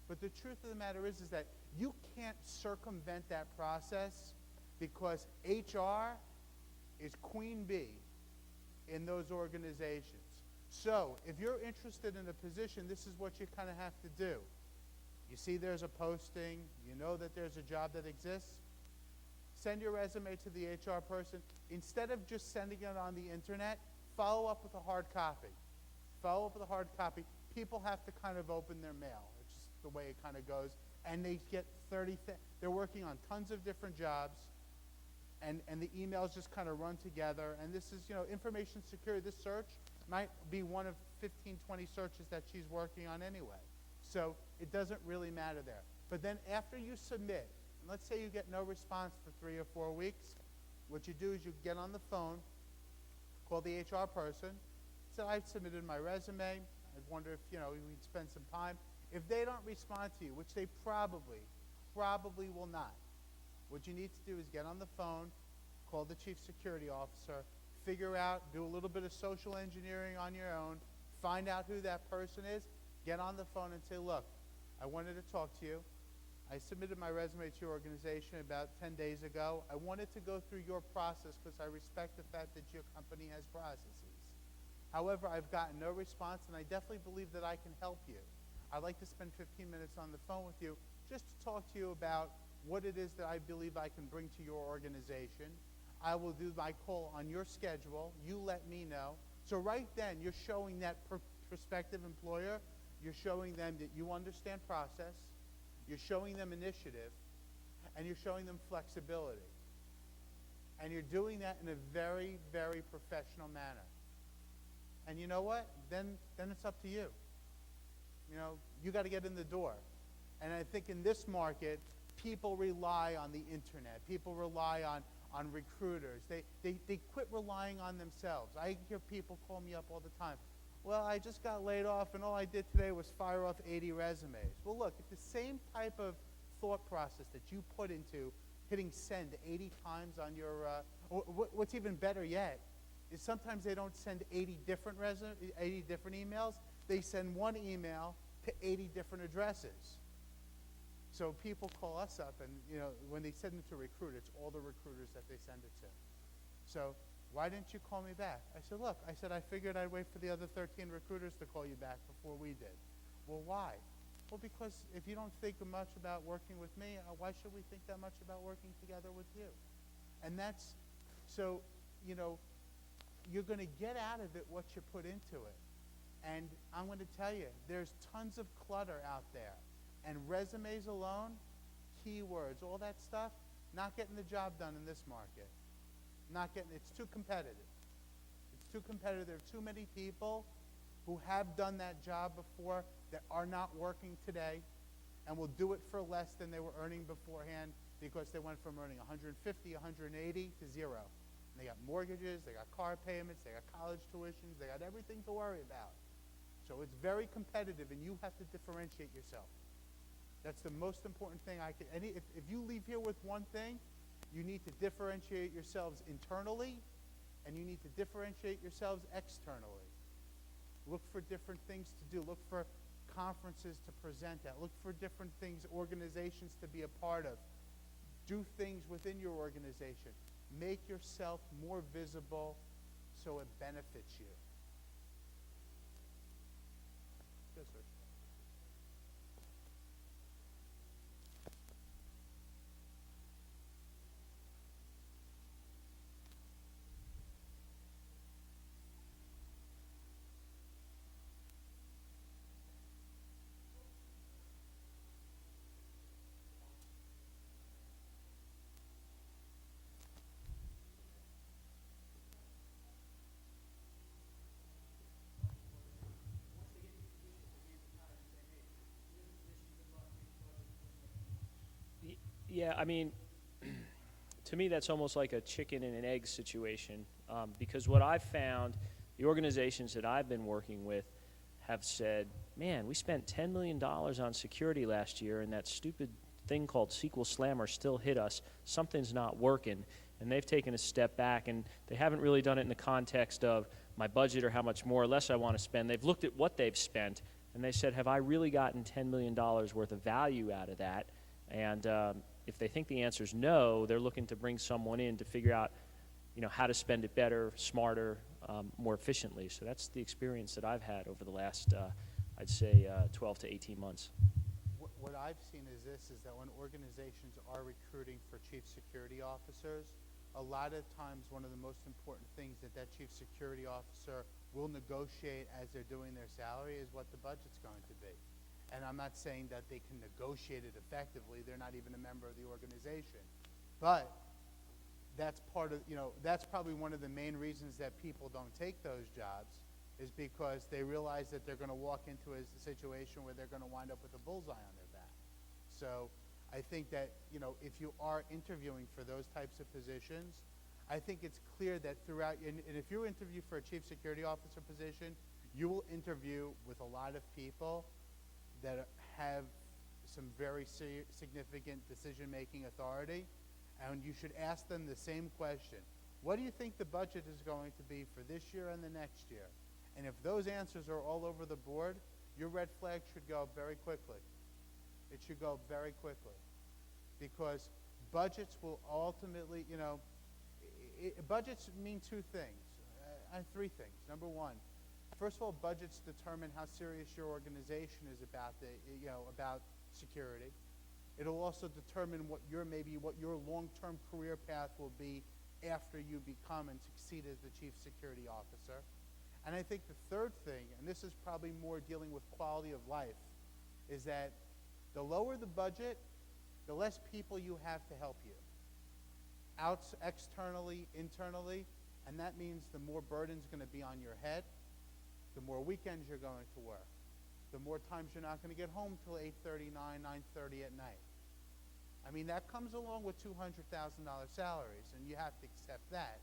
But the truth of the matter is that you can't circumvent that process, because HR is queen bee in those organizations. So if you're interested in a position, this is what you kind of have to do. You see there's a posting. You know that there's a job that exists. Send your resume to the HR person. Instead of just sending it on the internet, follow up with a hard copy. Follow up with a hard copy. People have to kind of open their mail. It's just the way it kind of goes. And they get they're working on tons of different jobs. And the emails just kind of run together. And this is, information security. This search might be one of 15, 20 searches that she's working on anyway. So it doesn't really matter there. But then after you submit, and let's say you get no response for 3 or 4 weeks, what you do is you get on the phone, call the HR person, say, I submitted my resume. I wonder if, we'd spend some time. If they don't respond to you, which they probably will not, what you need to do is get on the phone, call the chief security officer, figure out, do a little bit of social engineering on your own, find out who that person is, get on the phone and say, look, I wanted to talk to you. I submitted my resume to your organization about 10 days ago. I wanted to go through your process because I respect the fact that your company has processes. However, I've gotten no response, and I definitely believe that I can help you. I'd like to spend 15 minutes on the phone with you just to talk to you about what it is that I believe I can bring to your organization. I will do my call on your schedule. You let me know. So right then, you're showing that prospective employer, you're showing them that you understand process, you're showing them initiative, and you're showing them flexibility. And you're doing that in a very, very professional manner. And you know what? Then it's up to you. You got to get in the door. And I think in this market, people rely on the internet. People rely on recruiters. They quit relying on themselves. I hear people call me up all the time. Well, I just got laid off, and all I did today was fire off 80 resumes. Well, look, it's the same type of thought process that you put into hitting send 80 times on your, what's even better yet is sometimes they don't send 80 different emails. They send one email to 80 different addresses. So people call us up, and when they send it to a recruiter, it's all the recruiters that they send it to. So why didn't you call me back? I said, look, I figured I'd wait for the other 13 recruiters to call you back before we did. Well, why? Well, because if you don't think much about working with me, why should we think that much about working together with you? And that's, so, you're going to get out of it what you put into it. And I'm going to tell you, there's tons of clutter out there. And resumes alone, keywords, all that stuff, not getting the job done in this market. It's too competitive. It's too competitive. There are too many people who have done that job before that are not working today and will do it for less than they were earning beforehand because they went from earning 150, 180 to zero. And they got mortgages, they got car payments, they got college tuitions, they got everything to worry about. So it's very competitive, and you have to differentiate yourself. That's the most important thing I can. If you leave here with one thing, you need to differentiate yourselves internally, and you need to differentiate yourselves externally. Look for different things to do. Look for conferences to present at. Look for different things, organizations to be a part of. Do things within your organization. Make yourself more visible so it benefits you. Yes, sir. Yeah, I mean, to me, that's almost like a chicken and an egg situation, because what I've found, the organizations that I've been working with have said, man, we spent $10 million on security last year, and that stupid thing called SQL Slammer still hit us. Something's not working. And they've taken a step back, and they haven't really done it in the context of my budget or how much more or less I want to spend. They've looked at what they've spent, and they said, have I really gotten $10 million worth of value out of that? And if they think the answer is no, they're looking to bring someone in to figure out, how to spend it better, smarter, more efficiently. So that's the experience that I've had over the last, I'd say, 12 to 18 months. What I've seen is that when organizations are recruiting for chief security officers, a lot of times one of the most important things that chief security officer will negotiate as they're doing their salary is what the budget's going to be. And I'm not saying that they can negotiate it effectively. They're not even a member of the organization. But that's part of, that's probably one of the main reasons that people don't take those jobs, is because they realize that they're going to walk into a situation where they're going to wind up with a bullseye on their back. So I think that, if you are interviewing for those types of positions, I think it's clear that throughout, and if you interview for a chief security officer position, you will interview with a lot of people that have some very significant decision-making authority, and you should ask them the same question. What do you think the budget is going to be for this year and the next year? And if those answers are all over the board, your red flag should go up very quickly. It should go up very quickly. Because budgets will ultimately, budgets mean two things, three things. Number one, first of all, budgets determine how serious your organization is about about security. It'll also determine what your long-term career path will be after you become and succeed as the chief security officer. And I think the third thing, and this is probably more dealing with quality of life, is that the lower the budget, the less people you have to help you. Externally, internally, and that means the more burden's going to be on your head, the more weekends you're going to work, the more times you're not going to get home till 8:30, 9:30 at night. I mean, that comes along with $200,000 salaries, and you have to accept that.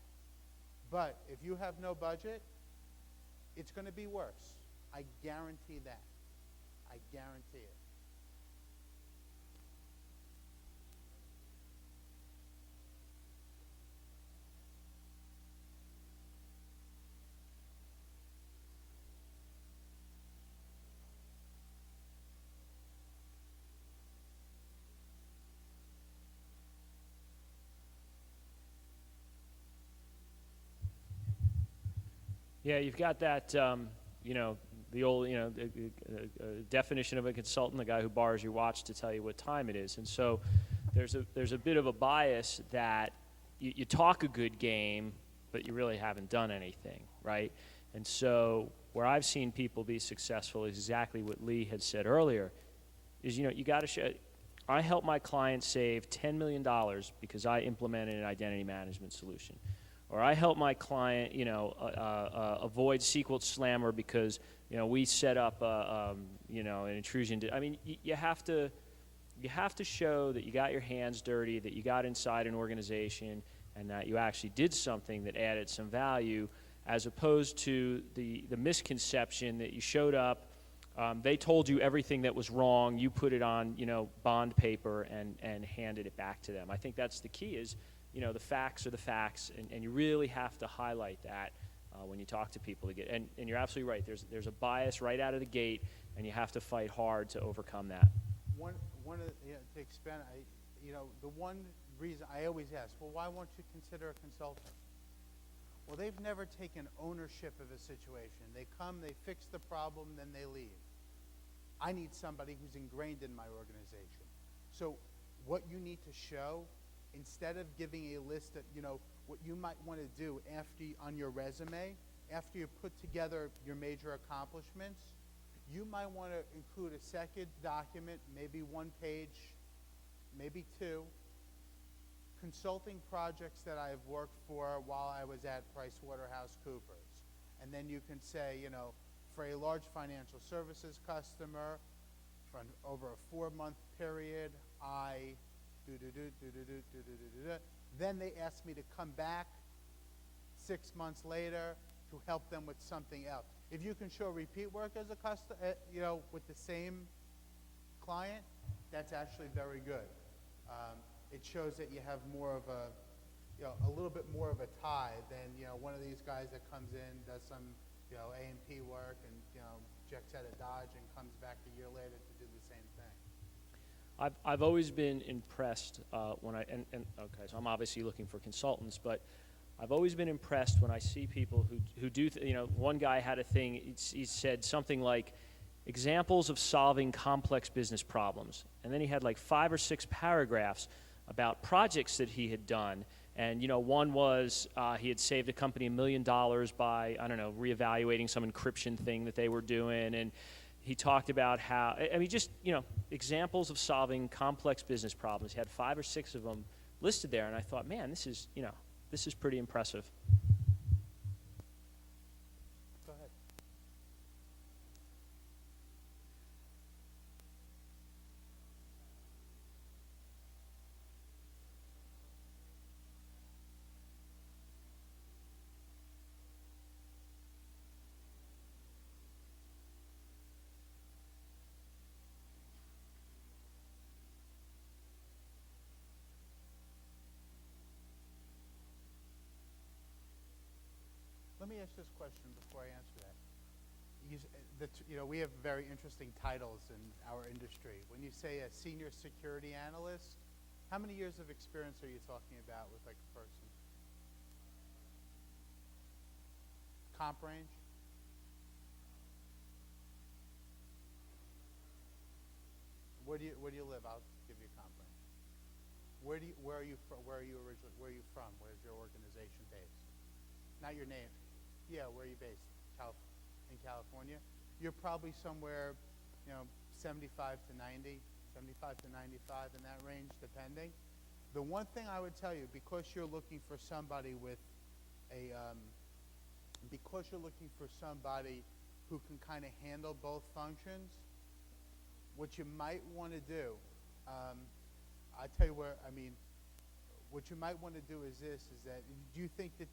But if you have no budget, it's going to be worse. I guarantee that. I guarantee it. Yeah, you've got that, the old, definition of a consultant, the guy who borrows your watch to tell you what time it is. And so there's a bit of a bias that you talk a good game, but you really haven't done anything, right? And so where I've seen people be successful is exactly what Lee had said earlier, is, you got to show. I helped my client save $10 million because I implemented an identity management solution. Or I help my client, avoid SQL Slammer because, we set up, an intrusion. I mean, you have to show that you got your hands dirty, that you got inside an organization, and that you actually did something that added some value, as opposed to the misconception that you showed up, they told you everything that was wrong, you put it on, bond paper and handed it back to them. I think that's the key is, the facts are the facts, and you really have to highlight that when you talk to people. And you're absolutely right. There's a bias right out of the gate, and you have to fight hard to overcome that. One of to expand, the one reason I always ask, well, why won't you consider a consultant? Well, they've never taken ownership of a situation. They come, they fix the problem, then they leave. I need somebody who's ingrained in my organization. So what you need to show, instead of giving a list of, what you might want to do on your resume, after you put together your major accomplishments, you might want to include a second document, maybe one page, maybe two, consulting projects that I've worked for while I was at PricewaterhouseCoopers. And then you can say, for a large financial services customer, for over a 4-month period, I do-do-do, do-do-do, do-do-do-do-do. Then they ask me to come back 6 months later to help them with something else. If you can show repeat work as a with the same client, that's actually very good. It shows that you have more of a little bit more of a tie than, one of these guys that comes in, does some, A&P work and, checks out of Dodge and comes back a year later to do the same thing. I've always been impressed okay, so I'm obviously looking for consultants, but I've always been impressed when I see people who do, one guy had a thing, he said something like, examples of solving complex business problems. And then he had like 5 or 6 paragraphs about projects that he had done. And, one was he had saved a company $1 million by, reevaluating some encryption thing that they were doing. And he talked about how, examples of solving complex business problems. He had 5 or 6 of them listed there. And I thought, man, this is pretty impressive. Go ahead. Let me ask this question before I answer that. We have very interesting titles in our industry. When you say a senior security analyst, how many years of experience are you talking about with like a person? Comp range? Where do you live? I'll give you a comp range. Where are you from? Where are you originally? Where are you from? Where's your organization based? Not your name. Yeah, where are you based? In California? You're probably somewhere, 75 to 90, 75 to 95 in that range, depending. The one thing I would tell you, because you're looking for somebody with because you're looking for somebody who can kind of handle both functions, what you might want to do, I tell you what you might want to do is that do you think that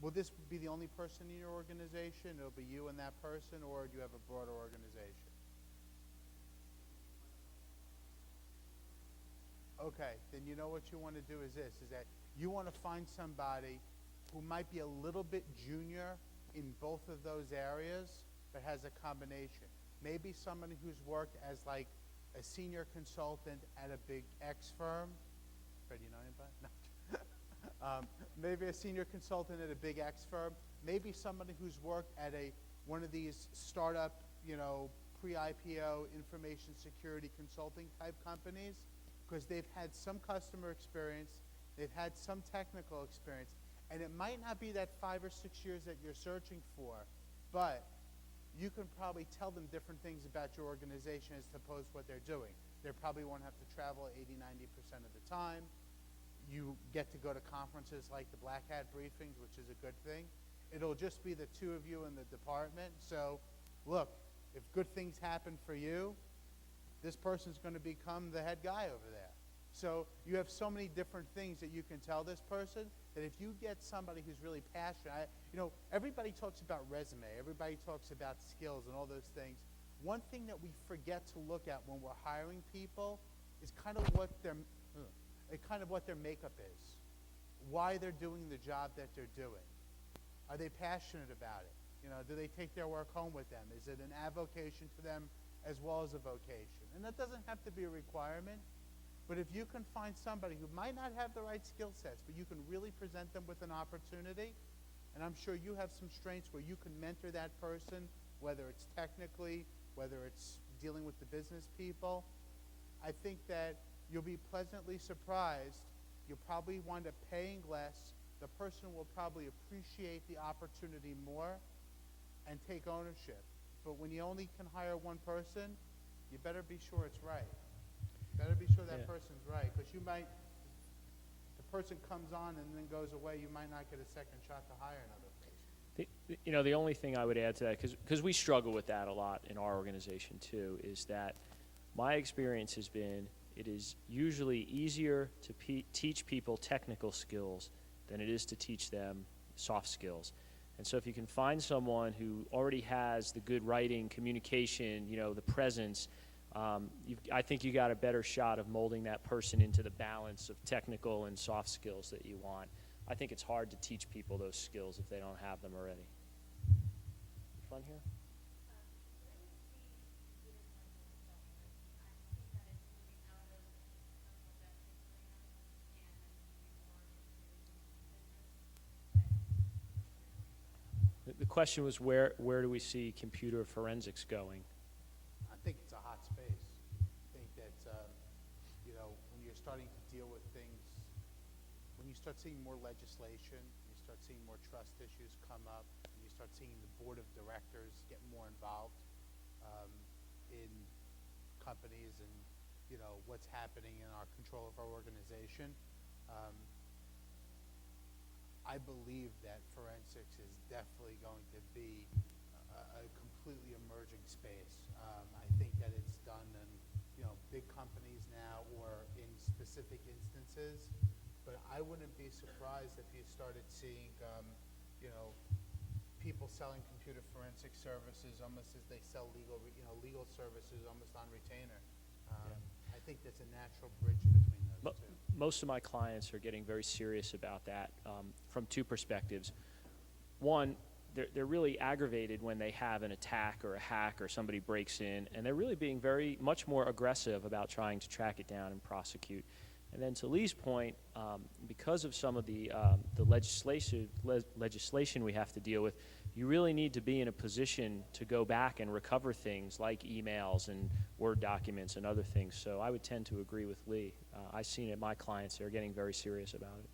will this be the only person in your organization? It'll be you and that person, or do you have a broader organization? Okay, then you know what you want to do is that you want to find somebody who might be a little bit junior in both of those areas, but has a combination. Maybe somebody who's worked as like a senior consultant at a big X firm. Fred, you know anybody? No. Maybe a senior consultant at a big X firm. Maybe somebody who's worked at one of these startup, pre-IPO information security consulting type companies, because they've had some customer experience, they've had some technical experience, and it might not be that 5 or 6 years that you're searching for, but you can probably tell them different things about your organization as opposed to what they're doing. They probably won't have to travel 80-90% of the time. You get to go to conferences like the Black Hat briefings, which is a good thing. It'll just be the two of you in the department. So, look, if good things happen for you, this person's going to become the head guy over there. So you have so many different things that you can tell this person that if you get somebody who's really passionate, everybody talks about resume, everybody talks about skills and all those things. One thing that we forget to look at when we're hiring people is kind of what their makeup is, why they're doing the job that they're doing. Are they passionate about it? Do they take their work home with them? Is it an avocation to them as well as a vocation? And that doesn't have to be a requirement, but if you can find somebody who might not have the right skill sets, but you can really present them with an opportunity, and I'm sure you have some strengths where you can mentor that person, whether it's technically, whether it's dealing with the business people, I think that you'll be pleasantly surprised. You'll probably wind up paying less. The person will probably appreciate the opportunity more and take ownership. But when you only can hire one person, you better be sure it's right. Better be sure that person's right, because the person comes on and then goes away, you might not get a second shot to hire another person. The only thing I would add to that, because we struggle with that a lot in our organization too, is that my experience has been it is usually easier to teach people technical skills than it is to teach them soft skills. And so if you can find someone who already has the good writing, communication, the presence, I think you got a better shot of molding that person into the balance of technical and soft skills that you want. I think it's hard to teach people those skills if they don't have them already. Fun here? The question was where do we see computer forensics going? I think it's a hot space. I think that, when you're starting to deal with things, when you start seeing more legislation, you start seeing more trust issues come up, and you start seeing the board of directors get more involved in companies and, what's happening in our control of our organization. I believe that forensics is definitely going to be a completely emerging space. I think that it's done in, big companies now or in specific instances, but I wouldn't be surprised if you started seeing, people selling computer forensic services almost as they sell legal services almost on retainer. I think that's a natural bridge between those two. Most of my clients are getting very serious about that from two perspectives. One, they're really aggravated when they have an attack or a hack or somebody breaks in, and they're really being very much more aggressive about trying to track it down and prosecute. And then to Lee's point, because of some of the legislation we have to deal with, you really need to be in a position to go back and recover things like emails and Word documents and other things. So I would tend to agree with Lee. I've seen it, my clients, they're getting very serious about it.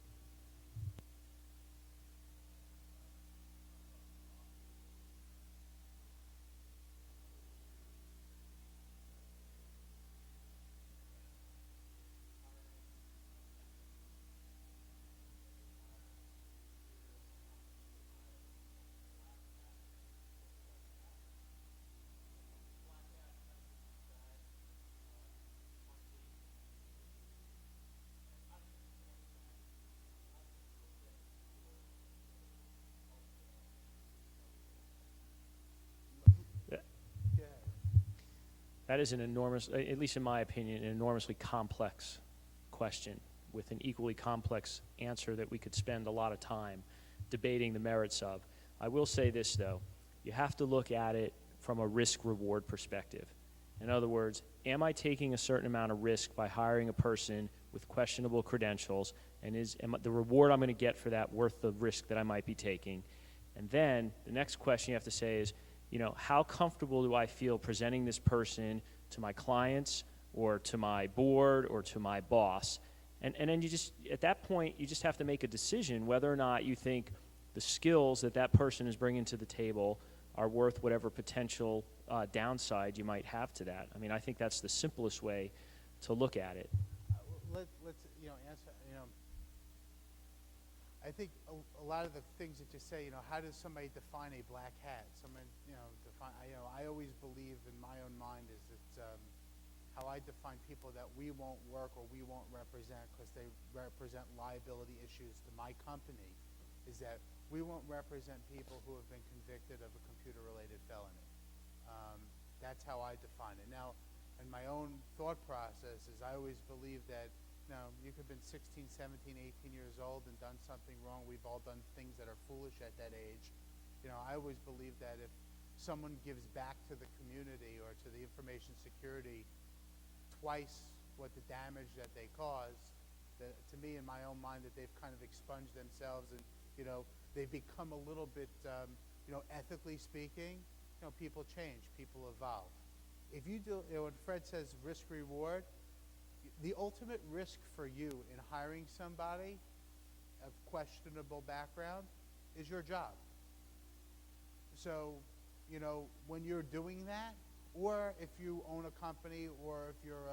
That is an enormous, at least in my opinion, an enormously complex question with an equally complex answer that we could spend a lot of time debating the merits of. I will say this, though. You have to look at it from a risk-reward perspective. In other words, am I taking a certain amount of risk by hiring a person with questionable credentials, and is the reward I'm going to get for that worth the risk that I might be taking? And then the next question you have to say is, how comfortable do I feel presenting this person to my clients or to my board or to my boss? And then at that point, you just have to make a decision whether or not you think the skills that person is bringing to the table are worth whatever potential downside you might have to that. I mean, I think that's the simplest way to look at it. Let's answer. I think a lot of the things that you say, how does somebody define a black hat? Someone, define. I always believe in my own mind is that how I define people that we won't work or we won't represent because they represent liability issues to my company, is that we won't represent people who have been convicted of a computer-related felony. That's how I define it. Now, in my own thought process is I always believe that you could have been 16, 17, 18 years old and done something wrong. We've all done things that are foolish at that age. I always believe that if someone gives back to the community or to the information security twice what the damage that they caused, that to me, in my own mind, that they've kind of expunged themselves and, they've become a little bit, ethically speaking, people change, people evolve. If you do, when Fred says risk-reward, the ultimate risk for you in hiring somebody of questionable background is your job. So, when you're doing that, or if you own a company, or if you're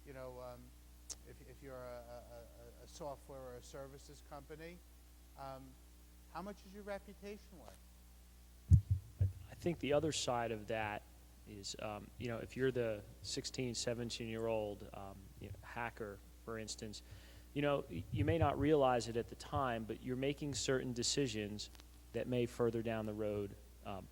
if you're a software or a services company, how much is your reputation worth? I think the other side of that is, if you're the 16, 17-year-old hacker, for instance, you may not realize it at the time, but you're making certain decisions that may further down the road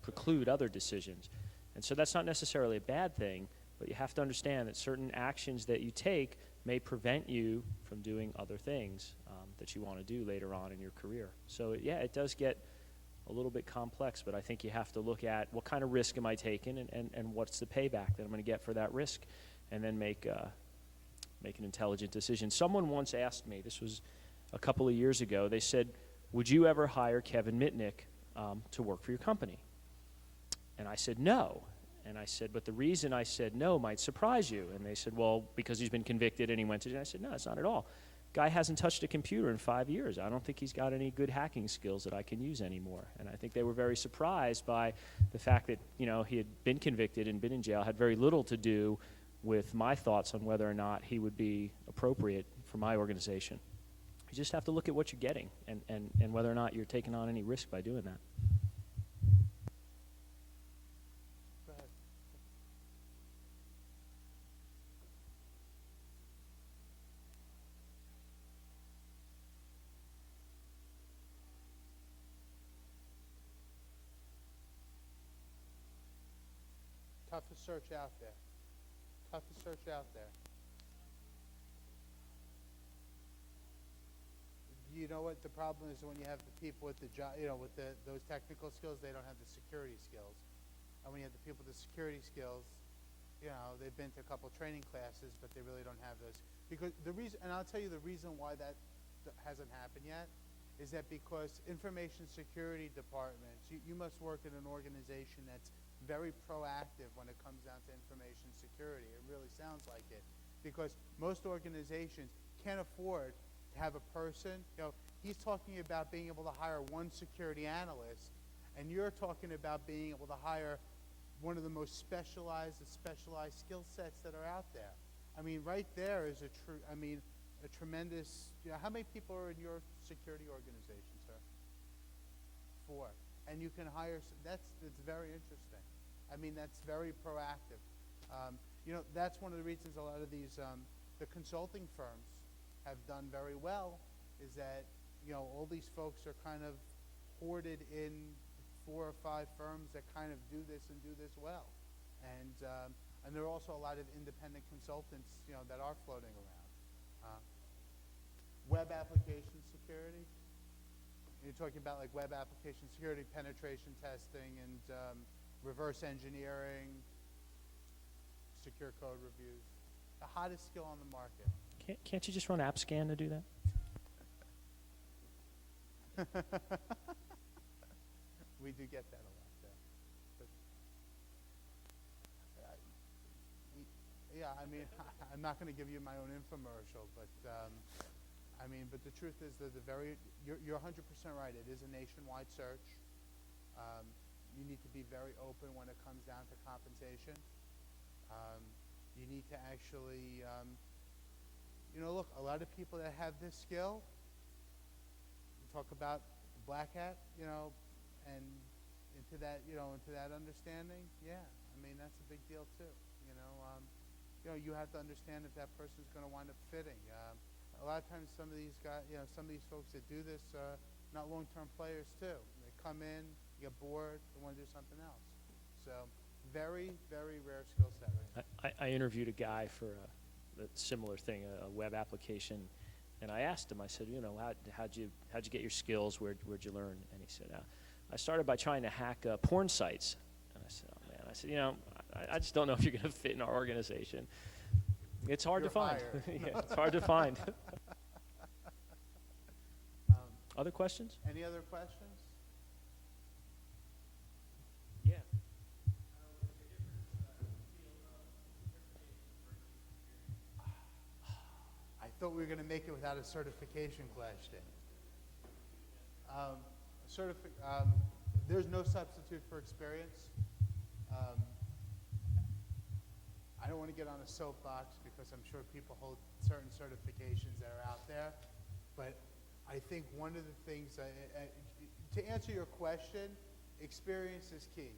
preclude other decisions. And so that's not necessarily a bad thing, but you have to understand that certain actions that you take may prevent you from doing other things that you want to do later on in your career. So yeah, it does get a little bit complex, but I think you have to look at what kind of risk am I taking and what's the payback that I'm going to get for that risk, and then make an intelligent decision. Someone once asked me, this was a couple of years ago, they said, would you ever hire Kevin Mitnick to work for your company? And I said, no. And I said, but the reason I said no might surprise you. And they said, well, because he's been convicted and he went to jail. I said, no, it's not at all. Guy hasn't touched a computer in 5 years. I don't think he's got any good hacking skills that I can use anymore. And I think they were very surprised by the fact that, he had been convicted and been in jail, had very little to do with my thoughts on whether or not he would be appropriate for my organization. You just have to look at what you're getting and whether or not you're taking on any risk by doing that. Go ahead. Toughest search out there. Toughest search out there. You know what the problem is when you have the people with the job, with those technical skills, they don't have the security skills. And when you have the people with the security skills, they've been to a couple training classes, but they really don't have those. Because the reason, and I'll tell you the reason why that hasn't happened yet, is that because information security departments, you must work in an organization that's very proactive when it comes down to information security. It really sounds like it. Because most organizations can't afford to have a person, he's talking about being able to hire one security analyst, and you're talking about being able to hire one of the most specialized skill sets that are out there. I mean, right there is a tremendous, how many people are in your security organization, sir? 4. And you can hire, that's very interesting. I mean, that's very proactive. That's one of the reasons a lot of these, the consulting firms have done very well, is that, all these folks are kind of hoarded in 4 or 5 firms that kind of do this well. And there are also a lot of independent consultants, that are floating around. Web application security. You're talking about like web application security, penetration testing, and reverse engineering, secure code reviews. The hottest skill on the market. Can't you just run AppScan to do that? We do get that a lot there. But, yeah, I mean, I'm not going to give you my own infomercial, but but the truth is that you're 100% right. It is a nationwide search. You need to be very open when it comes down to compensation. You need to actually, look, a lot of people that have this skill, you talk about black hat, and into that understanding, yeah, I mean, that's a big deal too. You have to understand if that person's going to wind up fitting. A lot of times some of these guys, some of these folks that do this are not long-term players too. They come in, get bored, they want to do something else. So very, very rare skill set right now. I interviewed a guy for a similar thing, a web application, and I asked him, I said, how'd you get your skills? Where'd you learn? And he said, I started by trying to hack porn sites. And I said, oh man, I said, I just don't know if you're going to fit in our organization. It's hard to find. Yeah, it's hard to find. Other questions? Any other questions? Yeah. I thought we were going to make it without a certification question. There's no substitute for experience. I don't want to get on a soapbox because I'm sure people hold certain certifications that are out there, but I think one of the things, to answer your question, experience is key.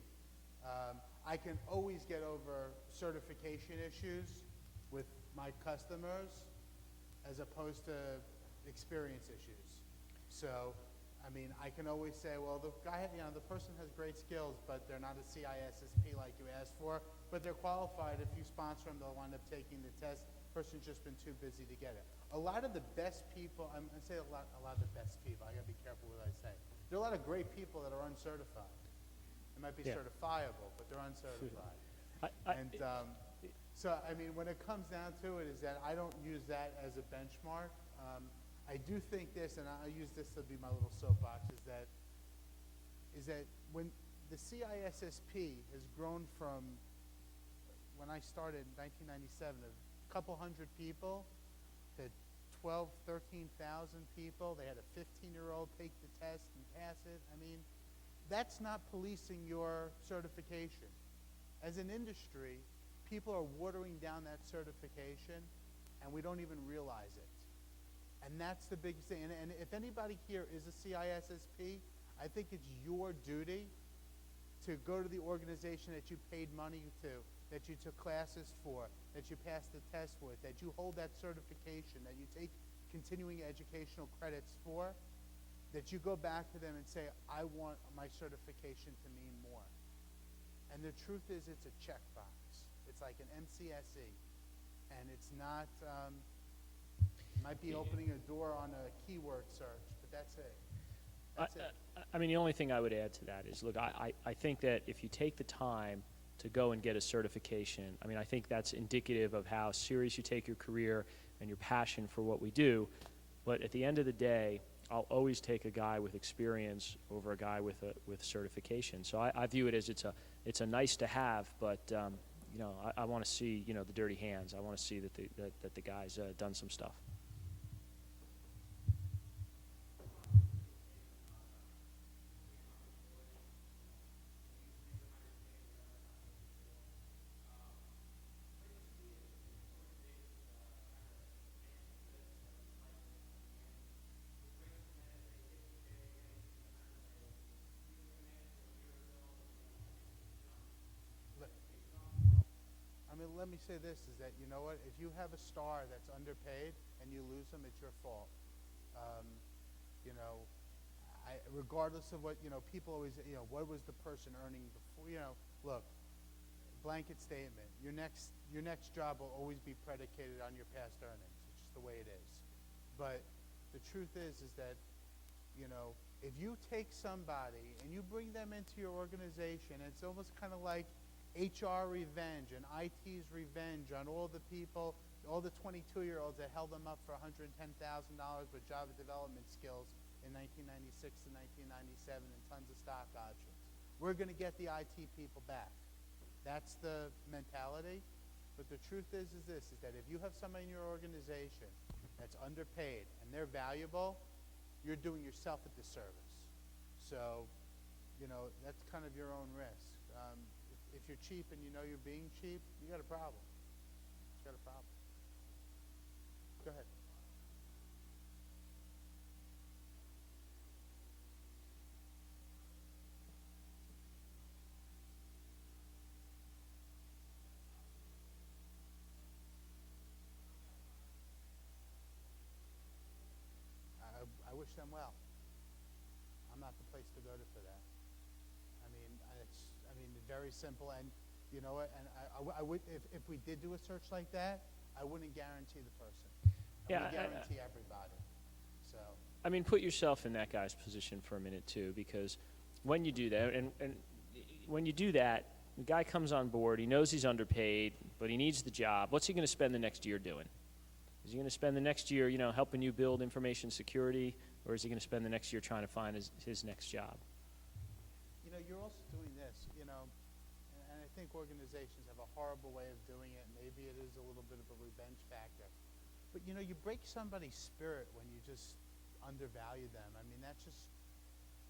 I can always get over certification issues with my customers as opposed to experience issues. So, I mean, I can always say, well, the guy, the person has great skills, but they're not a CISSP like you asked for, but they're qualified. If you sponsor them, they'll wind up taking the test. Person's just been too busy to get it. A lot of the best people, I say a lot of the best people, I gotta be careful what I say. There are a lot of great people that are uncertified. They might be certifiable, but they're uncertified. So, I mean, when it comes down to it, is that I don't use that as a benchmark. I do think this, and I'll use this to be my little soapbox, is that when the CISSP has grown from, when I started in 1997, a couple hundred people to 12, 13,000 people. They had a 15-year-old take the test and pass it. I mean, that's not policing your certification. As an industry, people are watering down that certification, and we don't even realize it. And that's the big thing. And if anybody here is a CISSP, I think it's your duty to go to the organization that you paid money to, that you took classes for, that you passed the test with, that you hold that certification, that you take continuing educational credits for, that you go back to them and say, I want my certification to mean more. And the truth is, it's a checkbox. It's like an MCSE. And it's not, might be opening a door on a keyword search, but that's it. That's it. I mean, the only thing I would add to that is, look, I think that if you take the time to go and get a certification, I mean, I think that's indicative of how serious you take your career and your passion for what we do. But at the end of the day, I'll always take a guy with experience over a guy with certification. So I view it as it's a nice to have, but you know, I want to see, you know, the dirty hands. I want to see that the guy's done some stuff. I mean, let me say this, is that, you know what, if you have a star that's underpaid and you lose them, it's your fault. You know, regardless of what, you know, people always, you know, what was the person earning before, you know, look, blanket statement, your next job will always be predicated on your past earnings. It's just the way it is. But the truth is that, you know, if you take somebody and you bring them into your organization, it's almost kind of like HR revenge and IT's revenge on all the people, all the 22-year-olds that held them up for $110,000 with Java development skills in 1996 to 1997 and tons of stock options. We're going to get the IT people back. That's the mentality. But the truth is this, is that if you have somebody in your organization that's underpaid and they're valuable, you're doing yourself a disservice. So, you know, that's kind of your own risk. If you're cheap and you know you're being cheap, you got a problem. You got a problem. Go ahead. I wish them well. I'm not the place to go to for that. I mean, it's very simple, and you know what? And I would, if we did do a search like that, I wouldn't guarantee the person. I would guarantee everybody. So. I mean, put yourself in that guy's position for a minute too, because when you do that, and when you do that, the guy comes on board. He knows he's underpaid, but he needs the job. What's he going to spend the next year doing? Is he going to spend the next year, you know, helping you build information security, or is he going to spend the next year trying to find his next job? You know, you're also doing this, you know, and I think organizations have a horrible way of doing it. Maybe it is a little bit of a revenge factor. But, you know, you break somebody's spirit when you just undervalue them. I mean, that's just,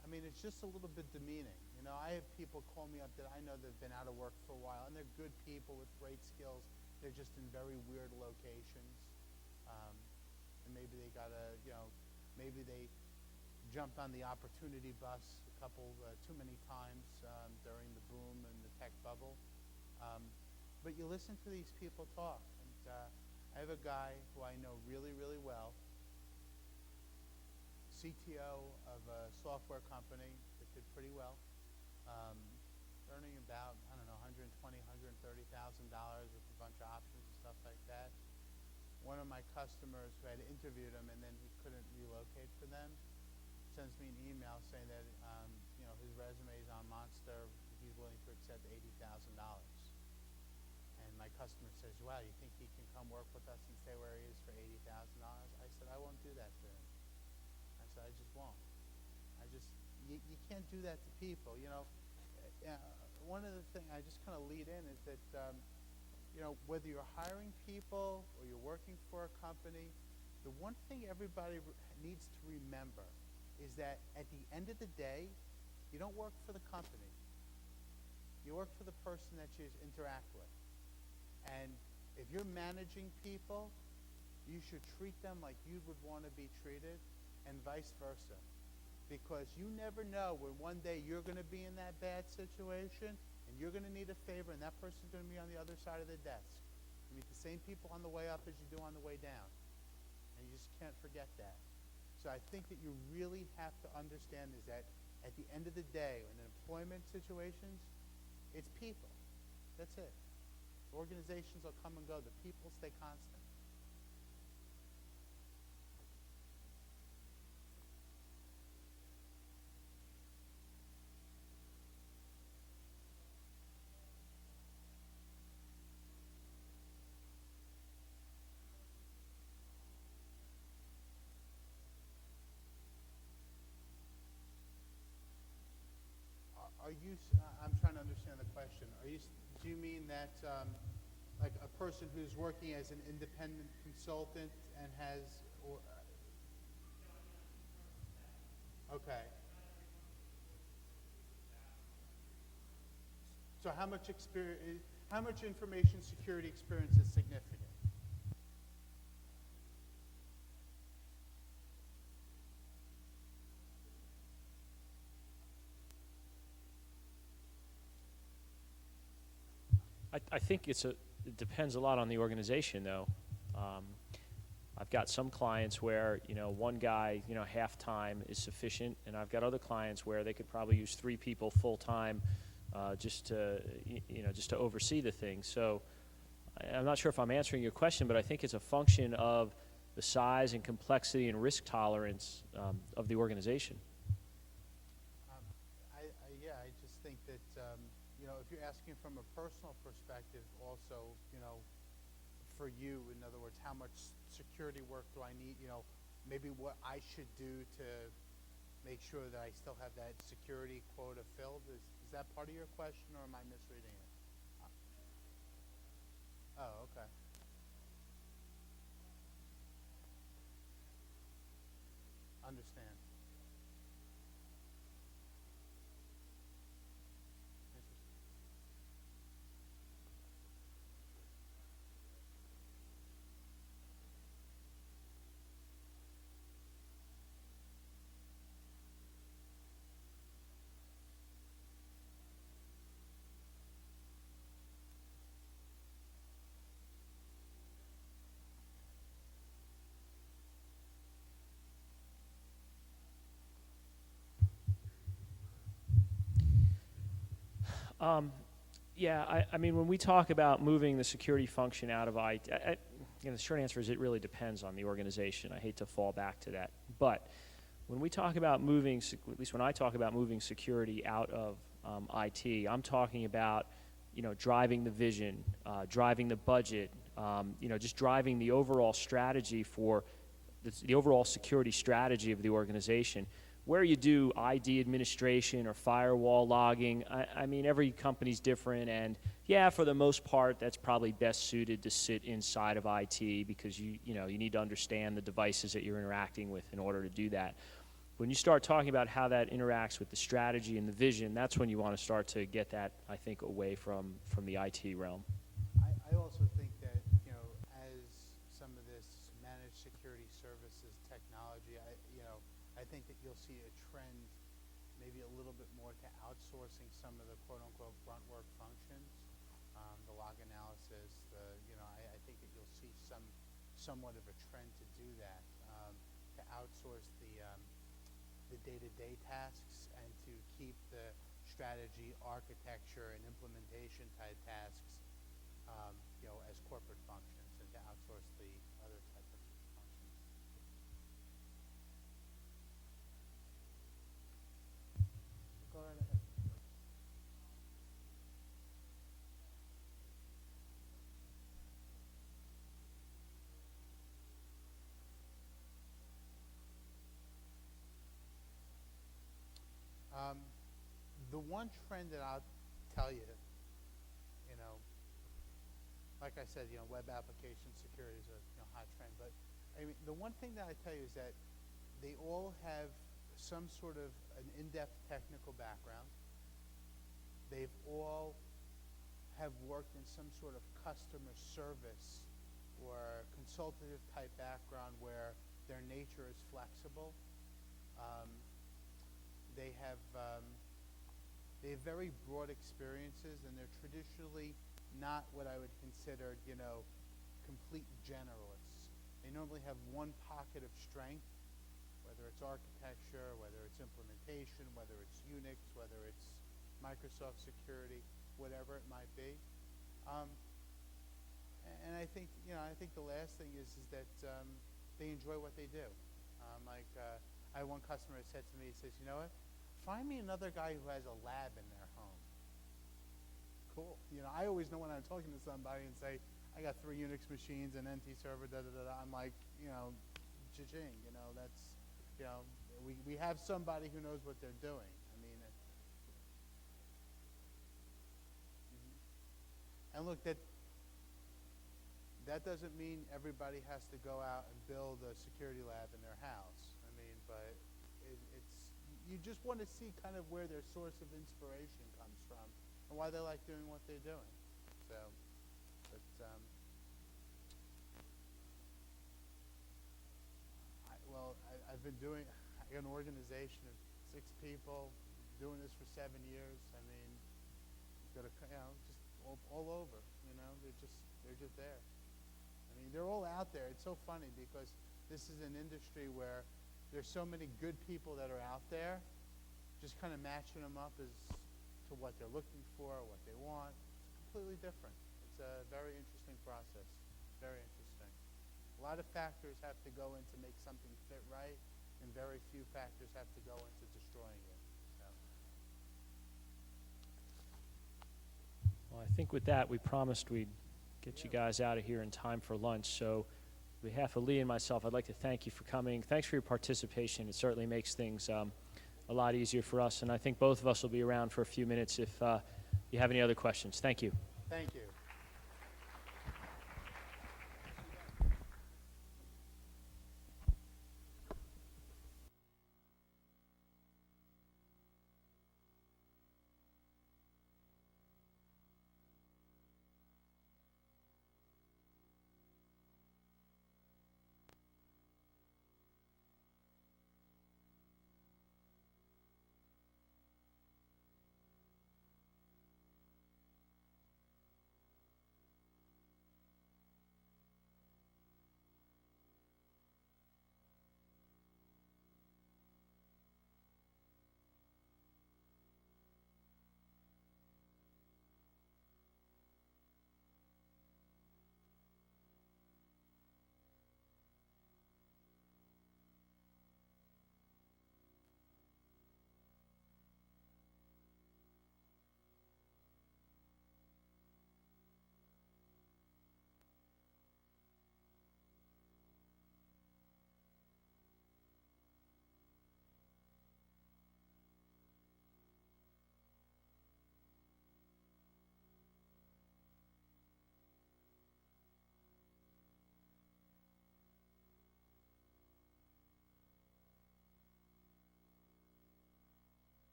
I mean, it's just a little bit demeaning. You know, I have people call me up that I know that have been out of work for a while, and they're good people with great skills. They're just in very weird locations. And maybe they got a, you know, maybe they jumped on the opportunity bus a too many times during the boom and the tech bubble. But you listen to these people talk. And I have a guy who I know really, really well, CTO of a software company that did pretty well, earning about, I don't know, $120,000, $130,000 with a bunch of options and stuff like that. One of my customers who had interviewed him and then he couldn't relocate for them sends me an email saying that his resume is on Monster. He's willing to accept $80,000. And my customer says, "Wow, you think he can come work with us and stay where he is for $80,000?" I said, "I won't do that to him." I said, "I just won't." You can't do that to people. One of the things I just kind of lead in is that whether you're hiring people or you're working for a company, the one thing everybody needs to remember is that at the end of the day, you don't work for the company. You work for the person that you interact with. And if you're managing people, you should treat them like you would want to be treated, and vice versa. Because you never know when one day you're going to be in that bad situation and you're going to need a favor, and that person's going to be on the other side of the desk. You meet the same people on the way up as you do on the way down. And you just can't forget that. So I think that you really have to understand is that at the end of the day, in employment situations, it's people. That's it. Organizations will come and go. The people stay constant. I'm trying to understand the question. Do you mean that like a person who's working as an independent consultant and has, okay. So how much information security experience is significant? I think it depends a lot on the organization, though. I've got some clients where one guy half time is sufficient, and I've got other clients where they could probably use 3 people full time just to oversee the thing. So I'm not sure if I'm answering your question, but I think it's a function of the size and complexity and risk tolerance of the organization. I just think that if you're asking from a personal perspective, also for you, in other words, how much security work do I need? Maybe what I should do to make sure that I still have that security quota filled. Is that part of your question, or am I misreading it? Oh, okay. Understand. Yeah, I mean, when we talk about moving the security function out of IT, the short answer is it really depends on the organization. I hate to fall back to that. But when we talk about moving, at least when I talk about moving security out of IT, I'm talking about, driving the vision, driving the budget, just driving the overall strategy for the overall security strategy of the organization. Where you do ID administration or firewall logging, I mean, every company's different, and yeah, for the most part, that's probably best suited to sit inside of IT because you need to understand the devices that you're interacting with in order to do that. When you start talking about how that interacts with the strategy and the vision, that's when you want to start to get that, I think, away from the IT realm. I also think that, as some of this managed security services technology, I think that you'll see a trend maybe a little bit more to outsourcing some of the quote-unquote grunt work functions, the log analysis, I think that you'll see somewhat of a trend to do that, to outsource the day-to-day tasks and to keep the strategy, architecture, and implementation type tasks, as corporate functions, and to outsource the other type of functions. Go right ahead. The one trend that I'll tell you, like I said, web application security is a hot trend. But I mean, the one thing that I tell you is that they all have some sort of an in-depth technical background. They've all have worked in some sort of customer service or consultative type background where their nature is flexible. They have very broad experiences, and they're traditionally not what I would consider, complete generalists. They normally have one pocket of strength, whether it's architecture, whether it's implementation, whether it's Unix, whether it's Microsoft security, whatever it might be. And I think, the last thing is that they enjoy what they do. I had one customer that said to me, he says, you know what? Find me another guy who has a lab in their home. Cool. I always know when I'm talking to somebody and say, I got 3 Unix machines and NT server, I'm like, cha-ching, that's, we have somebody who knows what they're doing. I mean, and look, that doesn't mean everybody has to go out and build a security lab in their house. I mean, but you just want to see kind of where their source of inspiration comes from and why they like doing what they're doing. So, but I've been doing. I got an organization of 6 people, doing this for 7 years. I mean, got to, just all over. They're just there. I mean, they're all out there. It's so funny because this is an industry where there's so many good people that are out there, just kind of matching them up as to what they're looking for, what they want. It's completely different. It's a very interesting process. Very interesting. A lot of factors have to go in to make something fit right, and very few factors have to go into destroying it. So. Well, I think with that, we promised we'd get you guys out of here in time for lunch. So on behalf of Lee and myself, I'd like to thank you for coming. Thanks for your participation. It certainly makes things a lot easier for us. And I think both of us will be around for a few minutes if you have any other questions. Thank you. Thank you.